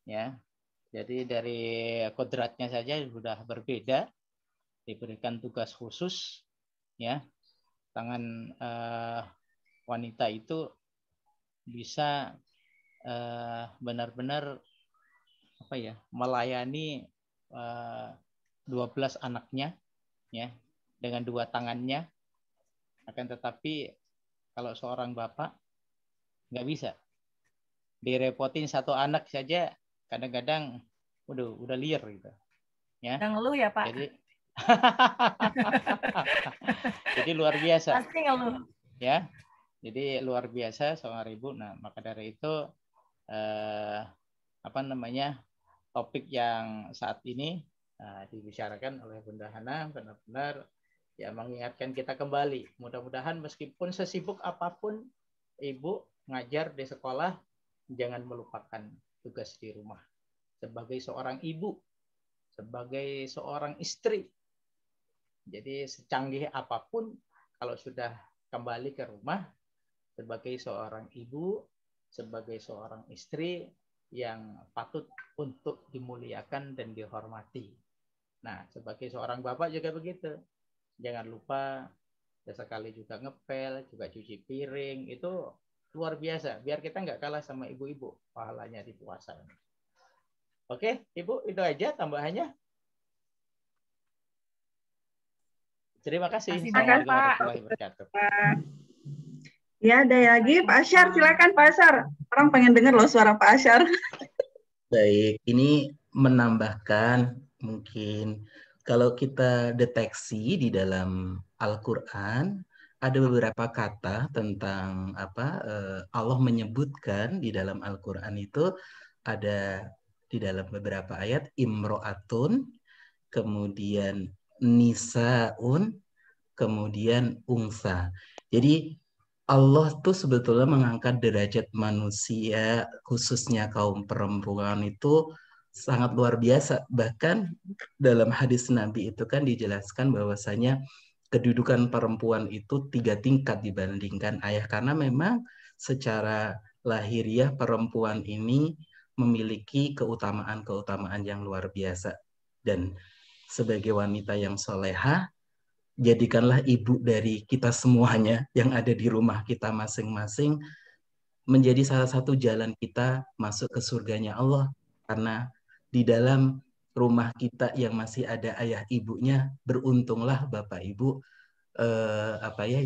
ya. Jadi dari kodratnya saja sudah berbeda, diberikan tugas khusus, ya. Tangan wanita itu bisa benar-benar melayani 12 anaknya, ya, dengan 2 tangannya. Akan tetapi kalau seorang bapak nggak bisa, direpotin 1 anak saja kadang-kadang udah liar gitu, ya. Udah ngeluh ya Pak. Jadi luar biasa. Pasti ngeluh. Ya, jadi luar biasa seorang ibu. Nah, maka dari itu topik yang saat ini dibicarakan oleh Bunda Hana benar-benar ya mengingatkan kita kembali. Mudah-mudahan meskipun sesibuk apapun ibu ngajar di sekolah, jangan melupakan tugas di rumah. Sebagai seorang ibu, sebagai seorang istri. Jadi secanggih apapun, kalau sudah kembali ke rumah, sebagai seorang ibu, sebagai seorang istri yang patut untuk dimuliakan dan dihormati. Nah, sebagai seorang bapak juga begitu. Jangan lupa sesekali juga ngepel, juga cuci piring, itu luar biasa. Biar kita nggak kalah sama ibu-ibu pahalanya di puasa. Oke, Ibu, itu aja tambahannya. Terima kasih. Assalamualaikum warahmatullahi wabarakatuh. Ya, ada lagi Pak Asyar, silakan Pak Asyar. Orang pengen dengar loh suara Pak Asyar. Baik, ini menambahkan mungkin kalau kita deteksi di dalam Al-Quran ada beberapa kata tentang Allah menyebutkan di dalam Al-Quran itu ada di dalam beberapa ayat imro'atun, kemudian nisaun, kemudian ungsa. Jadi Allah tuh sebetulnya mengangkat derajat manusia, khususnya kaum perempuan itu sangat luar biasa. Bahkan dalam hadis Nabi itu kan dijelaskan bahwasanya kedudukan perempuan itu 3 tingkat dibandingkan ayah. Karena memang secara lahiriah perempuan ini memiliki keutamaan-keutamaan yang luar biasa. Dan sebagai wanita yang solehah, jadikanlah ibu dari kita semuanya yang ada di rumah kita masing-masing menjadi salah satu jalan kita masuk ke surganya Allah. Karena di dalam rumah kita yang masih ada ayah ibunya, beruntunglah Bapak Ibu,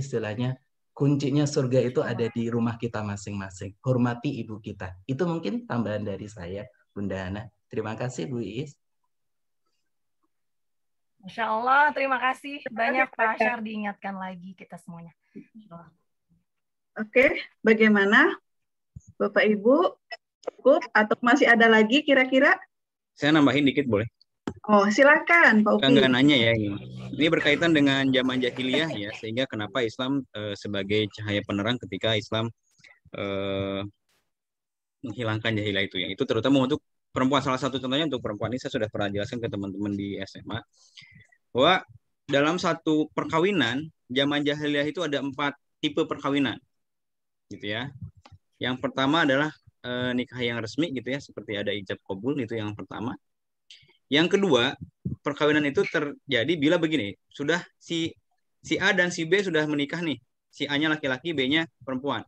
istilahnya kuncinya surga itu ada di rumah kita masing-masing. Hormati ibu kita. Itu mungkin tambahan dari saya, Bunda Hana. Terima kasih Bu Iis. Masya Allah, terima kasih banyak Pak Asyar, diingatkan lagi kita semuanya. Oke, bagaimana Bapak Ibu? Cukup atau masih ada lagi kira-kira? Saya nambahin dikit boleh? Oh, silakan Pak Upi. Enggak nanya ya ini. Ini berkaitan dengan zaman jahiliyah ya, sehingga kenapa Islam sebagai cahaya penerang ketika Islam menghilangkan jahiliyah itu ya. Itu terutama untuk perempuan. Salah satu contohnya untuk perempuan ini saya sudah pernah jelaskan ke teman-teman di SMA bahwa dalam satu perkawinan zaman jahiliyah itu ada 4 tipe perkawinan gitu ya. Yang pertama adalah nikah yang resmi gitu ya, seperti ada ijab qabul, itu yang pertama. Yang kedua, perkawinan itu terjadi bila begini, sudah si A dan si B sudah menikah nih. Si A-nya laki-laki, B-nya perempuan.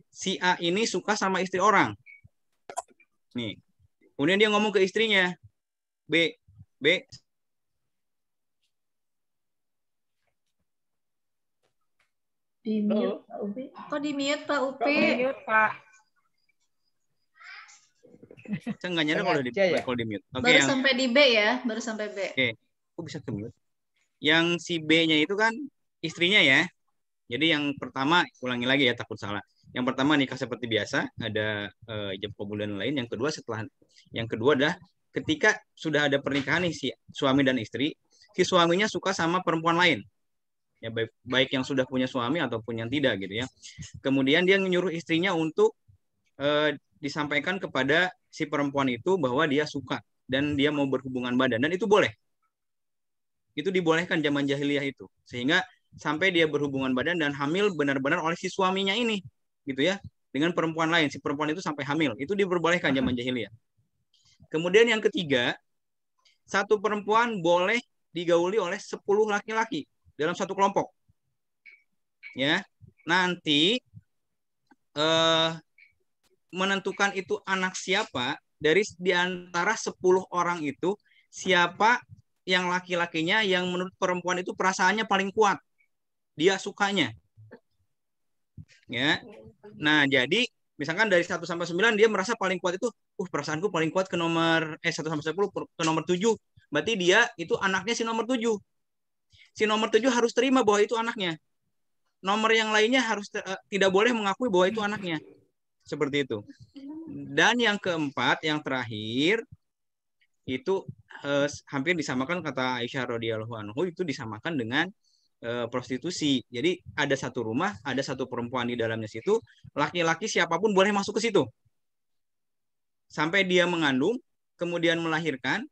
Si A ini suka sama istri orang. Nih. Kemudian dia ngomong ke istrinya, B, Di mute Pak Upi. Kok di mute Pak Upi? Di mute Pak. Saya nggak nyadar kalau di mute. Oke, baru yang sampai di B ya, baru sampai B. Oke, kok bisa ke mute? Yang si B-nya itu kan istrinya ya. Jadi yang pertama, ulangi lagi ya, takut salah. Yang pertama nikah seperti biasa, ada ijab kabul dan lain. Yang kedua adalah ketika sudah ada pernikahan nih si suami dan istri, si suaminya suka sama perempuan lain. Ya baik yang sudah punya suami ataupun yang tidak gitu ya. Kemudian dia menyuruh istrinya untuk disampaikan kepada si perempuan itu bahwa dia suka dan dia mau berhubungan badan, dan itu boleh. Itu dibolehkan zaman jahiliyah itu, sehingga sampai dia berhubungan badan dan hamil benar-benar oleh si suaminya ini gitu ya, dengan perempuan lain. Si perempuan itu sampai hamil, itu diperbolehkan zaman jahiliyah. Kemudian yang ketiga, satu perempuan boleh digauli oleh 10 laki-laki dalam satu kelompok ya. Nanti menentukan itu anak siapa dari di antara 10 orang itu, siapa yang laki-lakinya yang menurut perempuan itu perasaannya paling kuat, dia sukanya ya. Nah jadi misalkan dari 1 sampai 9 dia merasa paling kuat itu, perasaanku paling kuat ke nomor 1 sampai 10 ke nomor 7, berarti dia itu anaknya si nomor 7. Si nomor 7 harus terima bahwa itu anaknya. Nomor yang lainnya harus tidak boleh mengakui bahwa itu anaknya. Seperti itu. Dan yang keempat, yang terakhir itu hampir disamakan, kata Aisyah radhiyallahu anhu, itu disamakan dengan prostitusi. Jadi ada satu rumah, ada satu perempuan di dalamnya situ, laki-laki siapapun boleh masuk ke situ. Sampai dia mengandung, kemudian melahirkan,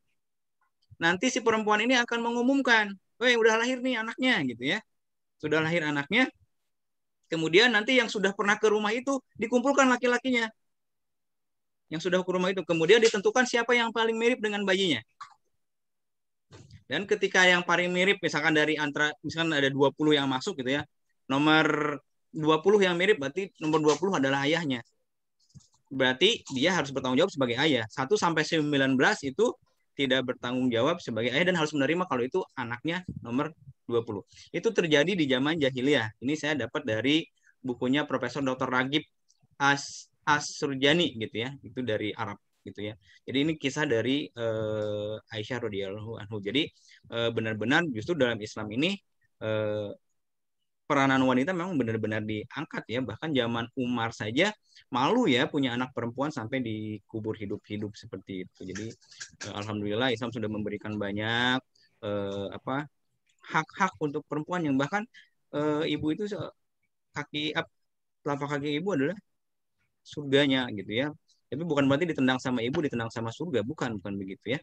nanti si perempuan ini akan mengumumkan, udah lahir nih anaknya gitu ya. Sudah lahir anaknya. Kemudian nanti yang sudah pernah ke rumah itu dikumpulkan laki-lakinya. Yang sudah ke rumah itu. Kemudian ditentukan siapa yang paling mirip dengan bayinya. Dan ketika yang paling mirip, misalkan dari antara, misalkan ada 20 yang masuk gitu ya. Nomor 20 yang mirip, berarti nomor 20 adalah ayahnya. Berarti dia harus bertanggung jawab sebagai ayah. 1 sampai 19 itu tidak bertanggung jawab sebagai ayah dan harus menerima kalau itu anaknya nomor 20. Itu terjadi di zaman jahiliyah. Ini saya dapat dari bukunya Profesor Dr. Ragib As-Surjani gitu ya. Itu dari Arab gitu ya. Jadi ini kisah dari Aisyah radhiyallahu anhu. Jadi benar-benar justru dalam Islam ini peranan wanita memang benar-benar diangkat ya. Bahkan zaman Umar saja malu ya punya anak perempuan sampai dikubur hidup-hidup seperti itu. Jadi alhamdulillah Islam sudah memberikan banyak hak-hak untuk perempuan, yang bahkan ibu itu telapak kaki ibu adalah surganya gitu ya. Tapi bukan berarti ditendang sama ibu ditendang sama surga, bukan begitu ya.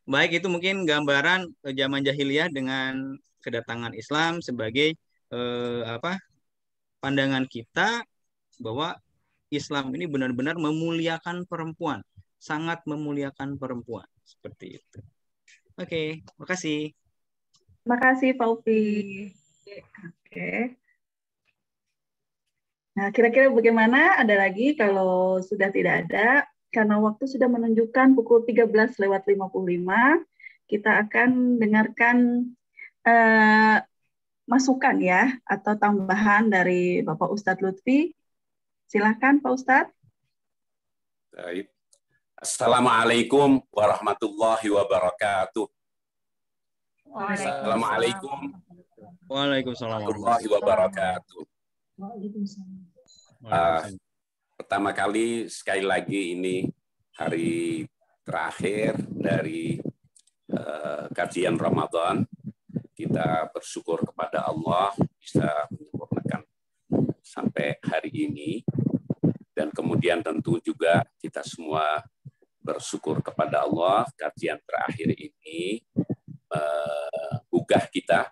Baik, itu mungkin gambaran zaman jahiliyah dengan kedatangan Islam sebagai pandangan kita bahwa Islam ini benar-benar memuliakan perempuan, sangat memuliakan perempuan seperti itu. Oke, makasih. Makasih Pak Upi. Oke. Nah, kira-kira bagaimana? Ada lagi? Kalau sudah tidak ada, karena waktu sudah menunjukkan pukul 13:55, kita akan dengarkan masukan ya, atau tambahan dari Bapak Ustadz Lutfi. Silakan Pak Ustadz. Baik. Assalamualaikum warahmatullahi wabarakatuh. Assalamualaikum warahmatullahi wabarakatuh. Pertama kali sekali lagi ini hari terakhir dari kajian Ramadan. Kita bersyukur kepada Allah bisa menyempurnakan sampai hari ini, dan kemudian tentu juga kita semua bersyukur kepada Allah kajian terakhir ini menggugah kita,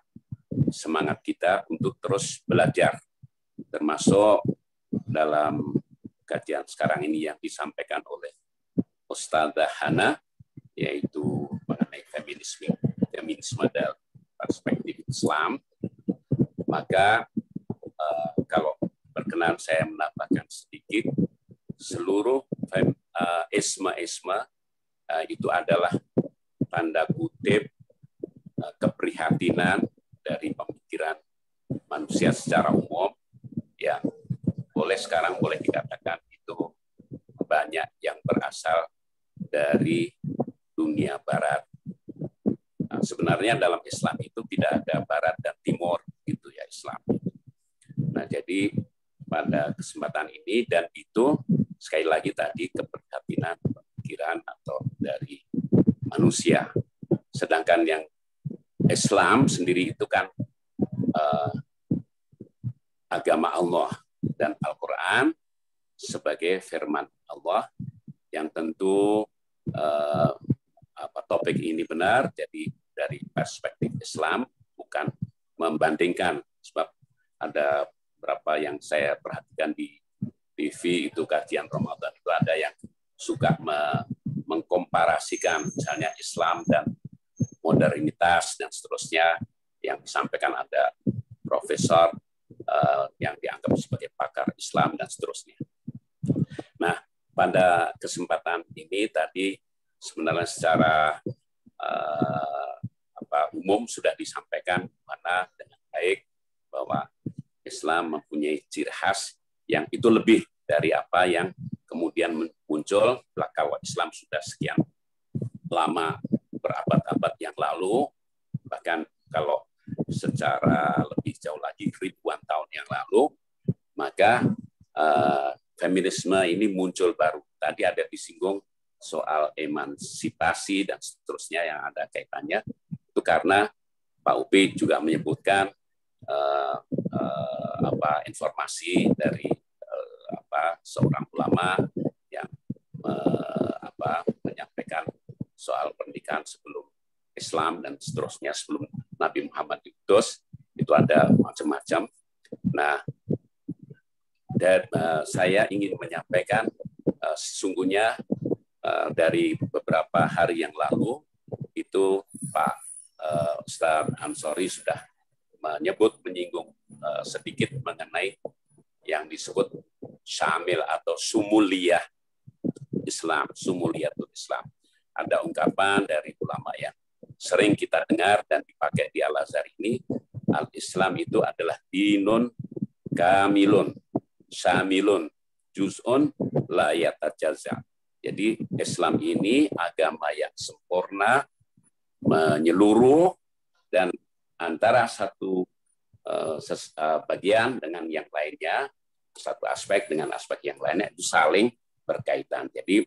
semangat kita untuk terus belajar, termasuk dalam kajian sekarang ini yang disampaikan oleh Ustadzah Hana, yaitu mengenai feminisme dan perspektif Islam. Maka kalau berkenan saya menambahkan sedikit, seluruh isma itu adalah tanda kutip keprihatinan dari pemikiran manusia secara umum, yang sekarang boleh dikatakan itu banyak yang berasal dari dunia barat. Nah, sebenarnya dalam Islam itu tidak ada barat dan timur gitu ya Islam. Nah, jadi pada kesempatan ini, dan itu sekali lagi tadi keprihatinan pemikiran atau dari manusia. Sedangkan yang Islam sendiri itu kan agama Allah, dan Al-Quran sebagai firman Allah yang tentu topik ini benar. Jadi dari perspektif Islam, bukan membandingkan, sebab ada berapa yang saya perhatikan di TV itu kajian Ramadan itu ada yang suka mengkomparasikan misalnya Islam dan modernitas dan seterusnya, yang disampaikan ada profesor yang dianggap sebagai pakar Islam dan seterusnya. Nah, pada kesempatan ini tadi sebenarnya secara umum sudah disampaikan mana dengan baik bahwa Islam mempunyai ciri khas yang itu lebih dari apa yang kemudian muncul kalau Islam sudah sekian lama, berabad-abad yang lalu, bahkan kalau secara lebih jauh lagi ribuan tahun yang lalu, maka feminisme ini muncul baru. Tadi ada disinggung soal emansipasi dan seterusnya yang ada kaitannya. Itu karena Pak Upi juga menyebutkan informasi dari seorang ulama yang menyampaikan soal pernikahan sebelum Islam dan seterusnya, sebelum Nabi Muhammad diutus, itu ada macam-macam. Nah, dan saya ingin menyampaikan sesungguhnya dari beberapa hari yang lalu itu Pak Ustaz Ansori sudah menyinggung sedikit mengenai yang disebut syamil atau sumuliyah Islam, sumuliyatul Islam. Ada ungkapan dari ulama yang sering kita dengar dan dipakai di Al-Azhar ini, al-Islam itu adalah dinun kamilun, syamilun, juz'un la yatajazza. Jadi Islam ini agama yang sempurna, menyeluruh, dan antara satu bagian dengan yang lainnya, satu aspek dengan aspek yang lainnya itu saling berkaitan. Jadi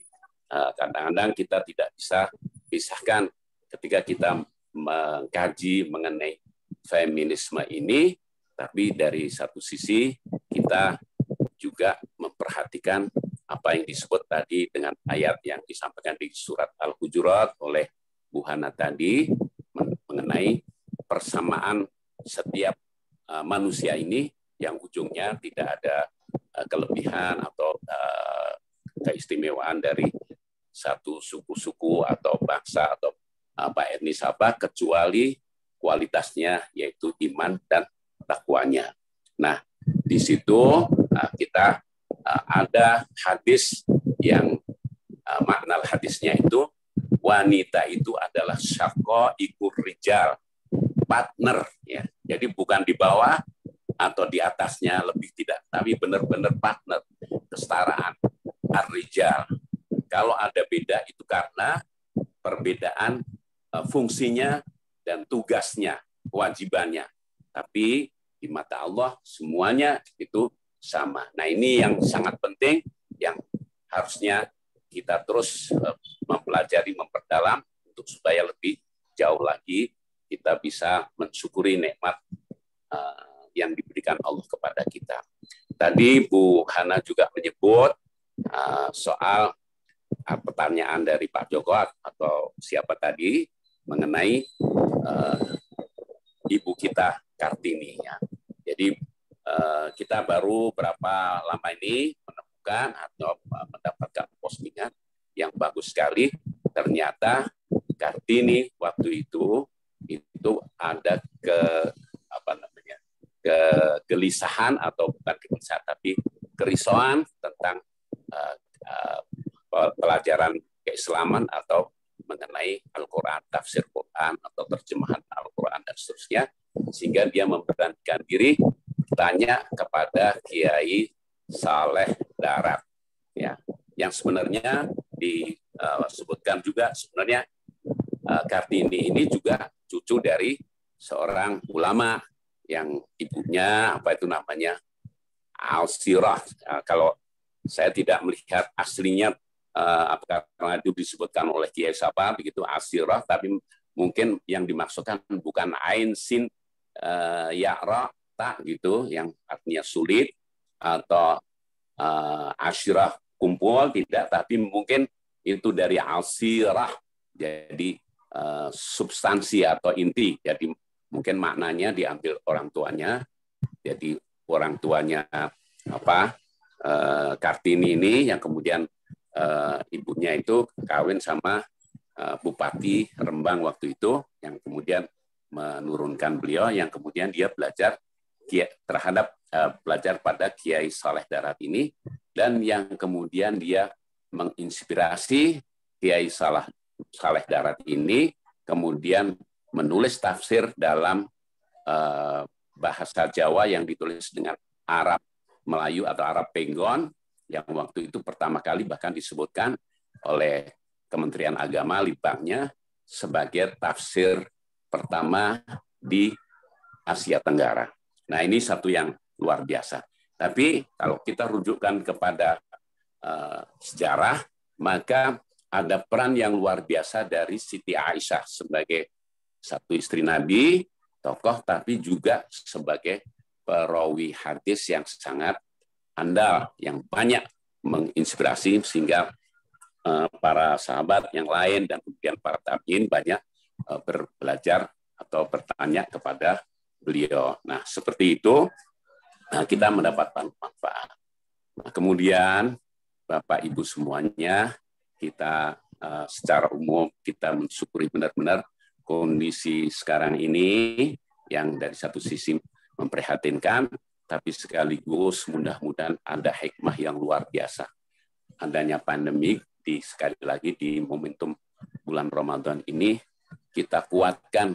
kadang-kadang kita tidak bisa pisahkan ketika kita mengkaji mengenai feminisme ini, tapi dari satu sisi kita juga memperhatikan apa yang disebut tadi dengan ayat yang disampaikan di surat Al-Hujurat oleh Bu Hana tadi mengenai persamaan setiap manusia ini yang ujungnya tidak ada kelebihan atau keistimewaan dari satu suku-suku atau bangsa atau etnis kecuali kualitasnya yaitu iman dan takwanya. Nah, di situ kita ada hadis yang makna hadisnya itu wanita itu adalah syaqaiqur rijal, partner ya. Jadi bukan di bawah atau di atasnya lebih tidak, tapi benar-benar partner, kesetaraan ar-rijal. Kalau ada beda itu karena perbedaan fungsinya dan tugasnya, kewajibannya. Tapi di mata Allah semuanya itu sama. Nah, ini yang sangat penting yang harusnya kita terus mempelajari, memperdalam untuk supaya lebih jauh lagi kita bisa mensyukuri nikmat yang diberikan Allah kepada kita. Tadi Bu Hana juga menyebut soal pertanyaan dari Pak Joko atau siapa tadi mengenai ibu kita Kartini ya. Jadi kita baru berapa lama ini menemukan atau mendapatkan postingan yang bagus sekali. Ternyata Kartini waktu itu ada kegelisahan atau bukan kegelisahan tapi kerisauan tentang pelajaran keislaman atau mengenai Al-Quran, tafsir Quran atau terjemahan Al-Quran dan seterusnya, sehingga dia memberanikan diri bertanya kepada Kiai Saleh Darat, ya, yang sebenarnya disebutkan juga sebenarnya Kartini ini juga cucu dari seorang ulama yang ibunya apa itu namanya Al-Sirah. Kalau saya tidak melihat aslinya karena itu disebutkan oleh Kiai siapa begitu Al-Sirah, tapi mungkin yang dimaksudkan bukan ain sin ya ra ta gitu yang artinya sulit atau asyirah kumpul, tidak, tapi mungkin itu dari Al-Sirah, jadi substansi atau inti. Jadi mungkin maknanya diambil orang tuanya. Jadi orang tuanya Kartini ini yang kemudian ibunya itu kawin sama Bupati Rembang waktu itu, yang kemudian menurunkan beliau, yang kemudian dia belajar belajar pada Kiai Saleh Darat ini, dan yang kemudian dia menginspirasi Kiai Saleh Darat ini kemudian menulis tafsir dalam bahasa Jawa yang ditulis dengan Arab Melayu atau Arab Penggon, yang waktu itu pertama kali bahkan disebutkan oleh Kementerian Agama libangnya sebagai tafsir pertama di Asia Tenggara. Nah, ini satu yang luar biasa. Tapi kalau kita rujukkan kepada sejarah, maka ada peran yang luar biasa dari Siti Aisyah sebagai satu istri Nabi, tokoh, tapi juga sebagai perawi hadis yang sangat andal, yang banyak menginspirasi sehingga para sahabat yang lain dan kemudian para tabi'in banyak belajar atau bertanya kepada beliau. Nah, seperti itu kita mendapatkan manfaat. Nah, kemudian Bapak Ibu semuanya, kita secara umum kita mensyukuri benar-benar kondisi sekarang ini yang dari satu sisi memprihatinkan, tapi sekaligus mudah-mudahan ada hikmah yang luar biasa. Adanya pandemi sekali lagi di momentum bulan Ramadan ini, kita kuatkan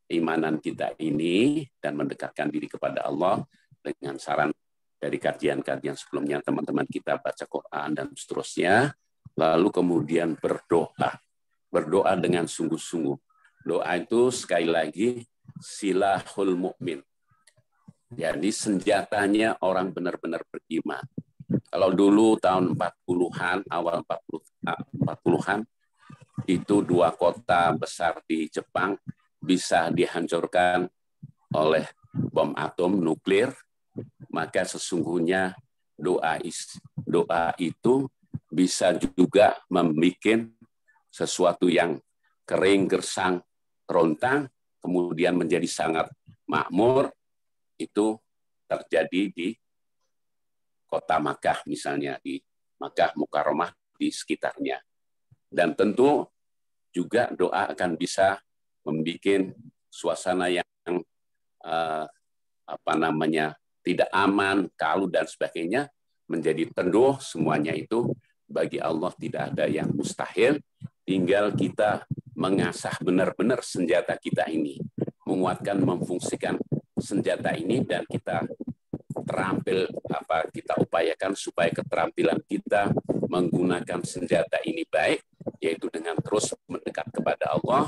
keimanan kita ini dan mendekatkan diri kepada Allah dengan saran dari kajian-kajian sebelumnya teman-teman kita baca Quran dan seterusnya. Lalu kemudian berdoa dengan sungguh-sungguh. Doa itu sekali lagi silahul mukmin. Jadi senjatanya orang benar-benar beriman. Kalau dulu tahun 40-an, awal 40-an, itu 2 kota besar di Jepang bisa dihancurkan oleh bom atom nuklir, maka sesungguhnya doa itu bisa juga membuat sesuatu yang kering, gersang, kerontang, kemudian menjadi sangat makmur. Itu terjadi di kota Makkah misalnya, di Makkah Mukarramah di sekitarnya. Dan tentu juga doa akan bisa membuat suasana yang tidak aman, kalu dan sebagainya menjadi teduh. Semuanya itu bagi Allah tidak ada yang mustahil. Tinggal kita mengasah benar-benar senjata kita ini, menguatkan, memfungsikan senjata ini, dan kita kita upayakan supaya keterampilan kita menggunakan senjata ini baik, yaitu dengan terus mendekat kepada Allah,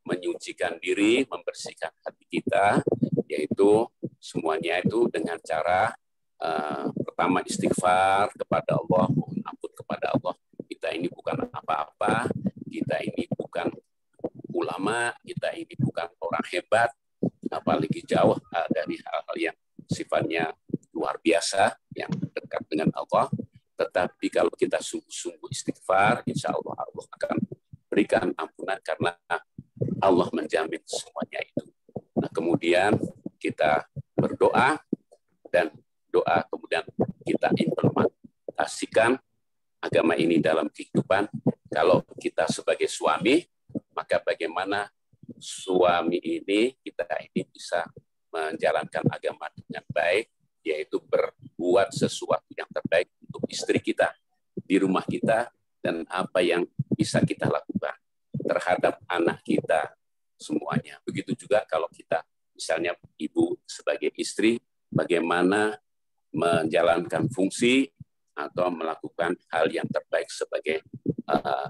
menyucikan diri, membersihkan hati kita, yaitu semuanya itu dengan cara pertama istighfar kepada Allah, mohon ampun kepada Allah. Kita ini bukan apa-apa, kita ini bukan ulama, kita ini bukan orang hebat, apalagi jauh dari hal-hal yang sifatnya luar biasa, yang dekat dengan Allah. Tetapi kalau kita sungguh-sungguh istighfar, insya Allah Allah akan berikan ampunan karena Allah menjamin semuanya itu. Nah, kemudian kita berdoa, dan doa kemudian kita implementasikan agama ini dalam kehidupan. Kalau kita sebagai suami, maka bagaimana suami ini, kita ini bisa menjalankan agama dengan baik, yaitu berbuat sesuatu yang terbaik untuk istri kita, di rumah kita, dan apa yang bisa kita lakukan terhadap anak kita semuanya. Begitu juga kalau kita, misalnya ibu sebagai istri, bagaimana menjalankan fungsi atau melakukan hal yang terbaik sebagai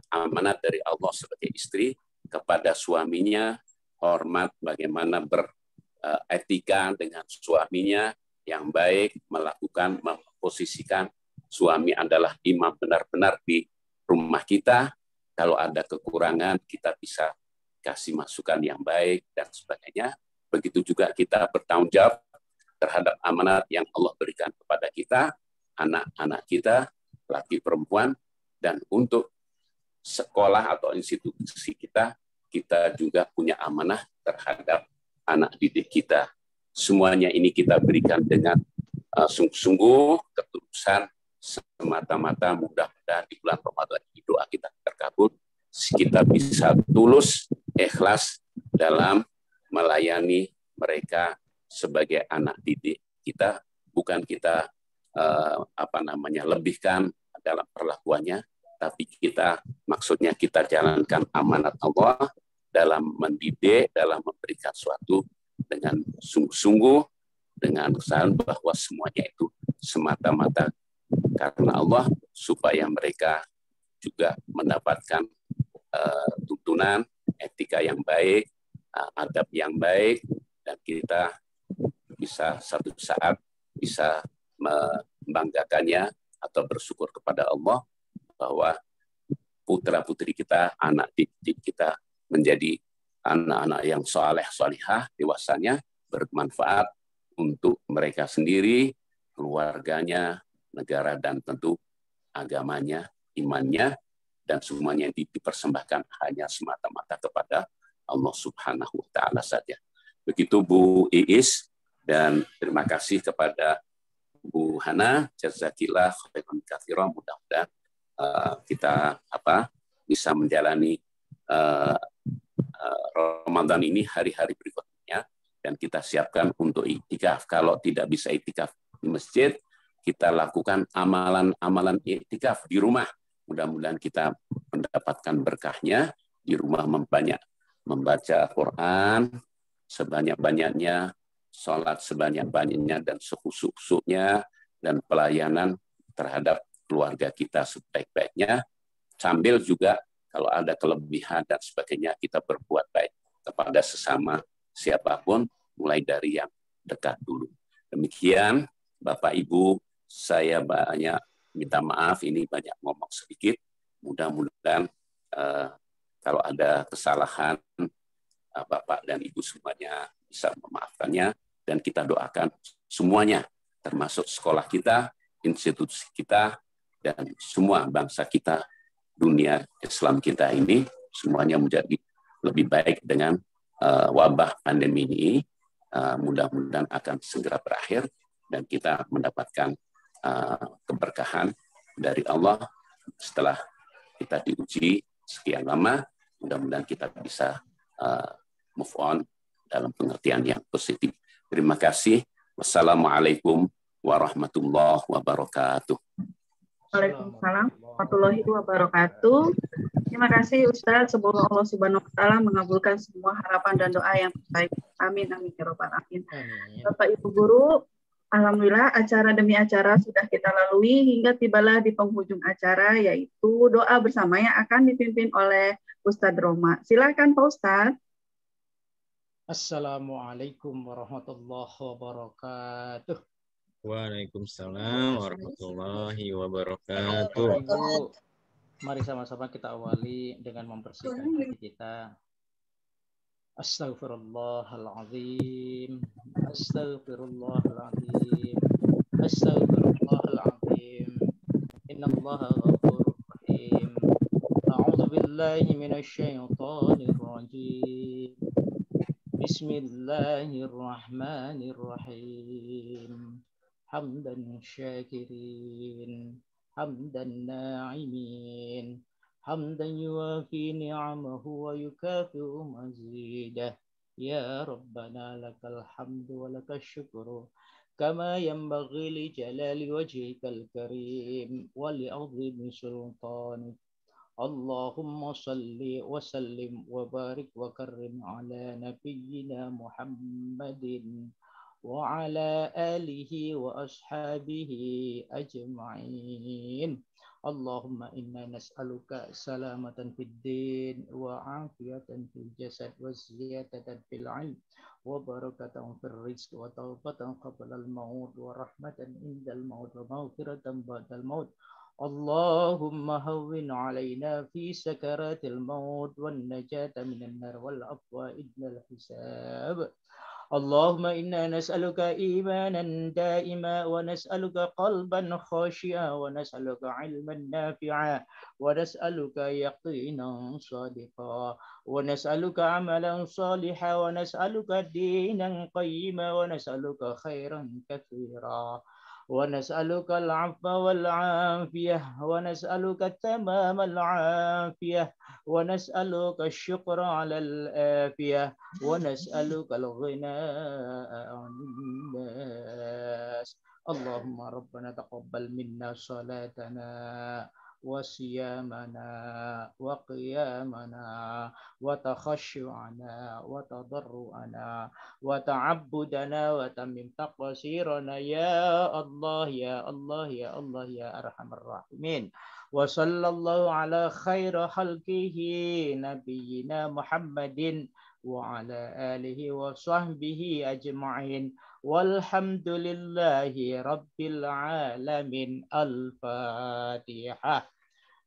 amanat dari Allah sebagai istri kepada suaminya, hormat bagaimana beretika dengan suaminya yang baik, melakukan memposisikan suami adalah imam benar-benar di rumah kita. Kalau ada kekurangan kita bisa kasih masukan yang baik dan sebagainya. Begitu juga kita bertanggung jawab terhadap amanat yang Allah berikan kepada kita, anak-anak kita, laki perempuan, dan untuk sekolah atau institusi kita juga punya amanah terhadap anak didik kita. Semuanya ini kita berikan dengan sungguh-sungguh, ketulusan, semata-mata mudah-mudahan di bulan Ramadan ini doa kita terkabul, kita bisa tulus, ikhlas dalam melayani mereka sebagai anak didik kita, bukan kita lebihkan dalam perlakuannya, tapi kita maksudnya kita jalankan amanat Allah dalam mendidik, dalam memberikan suatu dengan sungguh-sungguh, dengan kesadaran bahwa semuanya itu semata-mata karena Allah, supaya mereka juga mendapatkan tuntunan etika yang baik, adab yang baik, dan kita bisa satu saat bisa membanggakannya atau bersyukur kepada Allah bahwa putra-putri kita, anak didik kita menjadi anak-anak yang soleh, solihah, dewasanya, bermanfaat untuk mereka sendiri, keluarganya, negara, dan tentu agamanya, imannya, dan semuanya dipersembahkan hanya semata-mata kepada Allah Subhanahu wa Ta'ala saja. Begitu Bu Iis, dan terima kasih kepada Bu Hana, jazakillah khairan katsiran, mudah-mudahan kita bisa menjalani Ramadan ini hari-hari berikutnya, dan kita siapkan untuk iktikaf. Kalau tidak bisa iktikaf di masjid, kita lakukan amalan-amalan iktikaf di rumah. Mudah-mudahan kita mendapatkan berkahnya di rumah, membaca Quran sebanyak-banyaknya, sholat sebanyak-banyaknya dan sekhusyuk-khusyuknya, dan pelayanan terhadap keluarga kita sebaik-baiknya, sambil juga kalau ada kelebihan dan sebagainya kita berbuat baik kepada sesama siapapun, mulai dari yang dekat dulu. Demikian Bapak Ibu, saya banyak minta maaf, ini banyak ngomong sedikit. Mudah-mudahan kalau ada kesalahan, Bapak dan Ibu semuanya bisa memaafkannya, dan kita doakan semuanya, termasuk sekolah kita, institusi kita, dan semua bangsa kita, dunia Islam kita ini, semuanya menjadi lebih baik dengan wabah pandemi ini. Mudah-mudahan akan segera berakhir, dan kita mendapatkan keberkahan dari Allah setelah kita diuji sekian lama. Mudah-mudahan kita bisa move on dalam pengertian yang positif. Terima kasih. Wassalamualaikum warahmatullahi wabarakatuh. Waalaikumsalam warahmatullahi wabarakatuh. Terima kasih Ustaz. Semoga Allah Subhanahu wa Ta'ala mengabulkan semua harapan dan doa yang terbaik. Amin, amin, ya Rabbal Alamin. Bapak Ibu Guru, alhamdulillah acara demi acara sudah kita lalui hingga tibalah di penghujung acara, yaitu doa bersama yang akan dipimpin oleh Ustadz Roma. Silakan Pak Ustadz. Assalamualaikum warahmatullahi wabarakatuh. Waalaikumsalam warahmatullahi wabarakatuh. Ibu, mari sama-sama kita awali dengan membersihkan hati kita. Astaghfirullahaladzim, astaghfirullahaladzim, astaghfirullahaladzim. Innallaha ghafurur rahim. A'udzu billahi minasyaitonir rajim. Bismillahirrahmanirrahim. Hamdan syakirin, hamdan na'imin, hamdan yuwafi ni'amahu wa yukafi'u mazidah. Ya Rabbana lakal hamdu wa lakal syukru kama yanbaghi li jalali wajhikal karim wa li 'azimi sultanik. Allahumma salli wa sallim wa barik wa karrim ala nabiyyina Muhammadin وعلى آله وأصحابه أجمعين. اللهم إنا نسألك سلامة في الدين وعافية في الجسد وزيادة في العلم وبركة في الرزق وتوبة قبل الموت ورحمة عند الموت ومغفرة بعد الموت. اللهم هون علينا في سكرات الموت والنجاة من النار والعفو عند الحساب. اللهم إنا نسألك إيمانا دائما ونسألك قلبا خاشعا ونسألك علما نافعا ونسألك يقينا صادقا ونسألك عملا صالحا ونسألك دينا قيما ونسألك خيرا كثيرا ونسألك العفو والعافية ونسألك تمام العافية ونسألك الشكر على الآفية ونسألك الغناء عن الناس. اللهم ربنا تقبل منا صلاتنا وصيامنا وقيامنا وتخشعنا وتضرعنا وتعبدنا وتمم تقصيرنا يا الله يا الله يا الله يا أرحم الراحمين. وصلى الله على خير خلقه نبينا محمد وعلى آله وصحبه أجمعين والحمد لله رب العالمين. الفاتحة.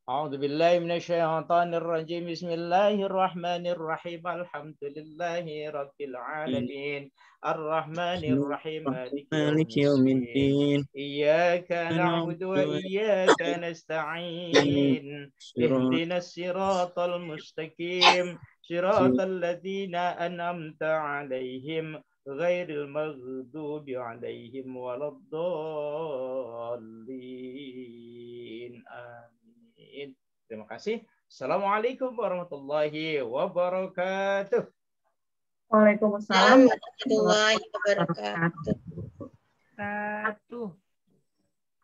أعوذ بالله من الشيطان الرجيم. بسم الله الرحمن الرحيم. الحمد لله رب العالمين الرحمن الرحيم مالك يوم الدين. إياك نعبد وإياك نستعين. اهدنا الصراط المستقيم صراط الذين أنعمت عليهم غير المغضوب عليهم ولا الضالين. آمين. Terima kasih. Assalamualaikum warahmatullahi wabarakatuh. Waalaikumsalam warahmatullahi wabarakatuh.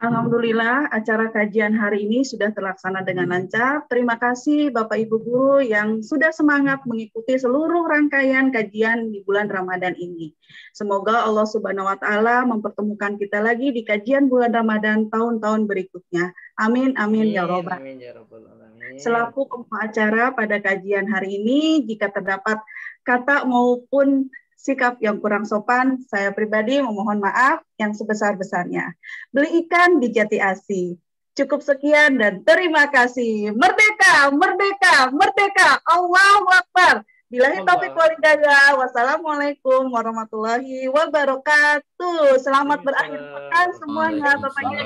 Alhamdulillah, acara kajian hari ini sudah terlaksana dengan lancar. Terima kasih Bapak Ibu Guru yang sudah semangat mengikuti seluruh rangkaian kajian di bulan Ramadan ini. Semoga Allah Subhanahu wa Ta'ala mempertemukan kita lagi di kajian bulan Ramadan tahun-tahun berikutnya. Amin, amin, ya Rabbal alamin. Selaku pembawa acara pada kajian hari ini, jika terdapat kata maupun sikap yang kurang sopan, saya pribadi memohon maaf yang sebesar-besarnya. Beli ikan di Jati Asih. Cukup sekian dan terima kasih. Merdeka, merdeka, merdeka. Allahu Akbar. Billahi taufiq wal hidayah. Wassalamualaikum warahmatullahi wabarakatuh. Selamat berakhir pekan semuanya, Bapak Ibu.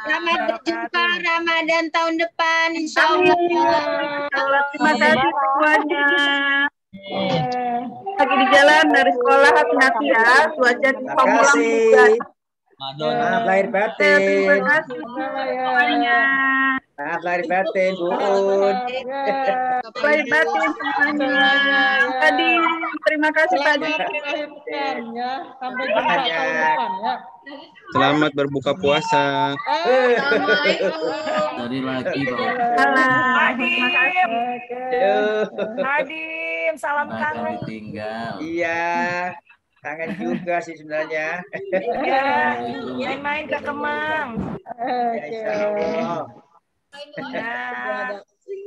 Selamat berjumpa Ramadan tahun depan, insya Allah. Terima kasih semuanya. Lagi di jalan dari sekolah, hati-hati ya. Cuaca di Pamulang juga. Maaf lahir batin. Terima kasih semuanya. Maaf lahir batin, Bu Un. Lahir batin semuanya. Tadi terima kasih Pak Di. Sampai jumpa tahun depan ya. Selamat berbuka puasa. Tadi lagi Pak. Nadim, salam kangen. Iya, kangen juga sih sebenarnya. Iya, main-main ke Kemang. Ya, insya Allah.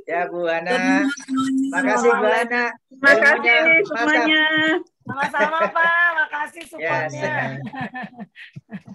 Ya Bu Ana, makasih Bu Ana. Terima kasih semuanya. Sama-sama Pak, makasih support-nya.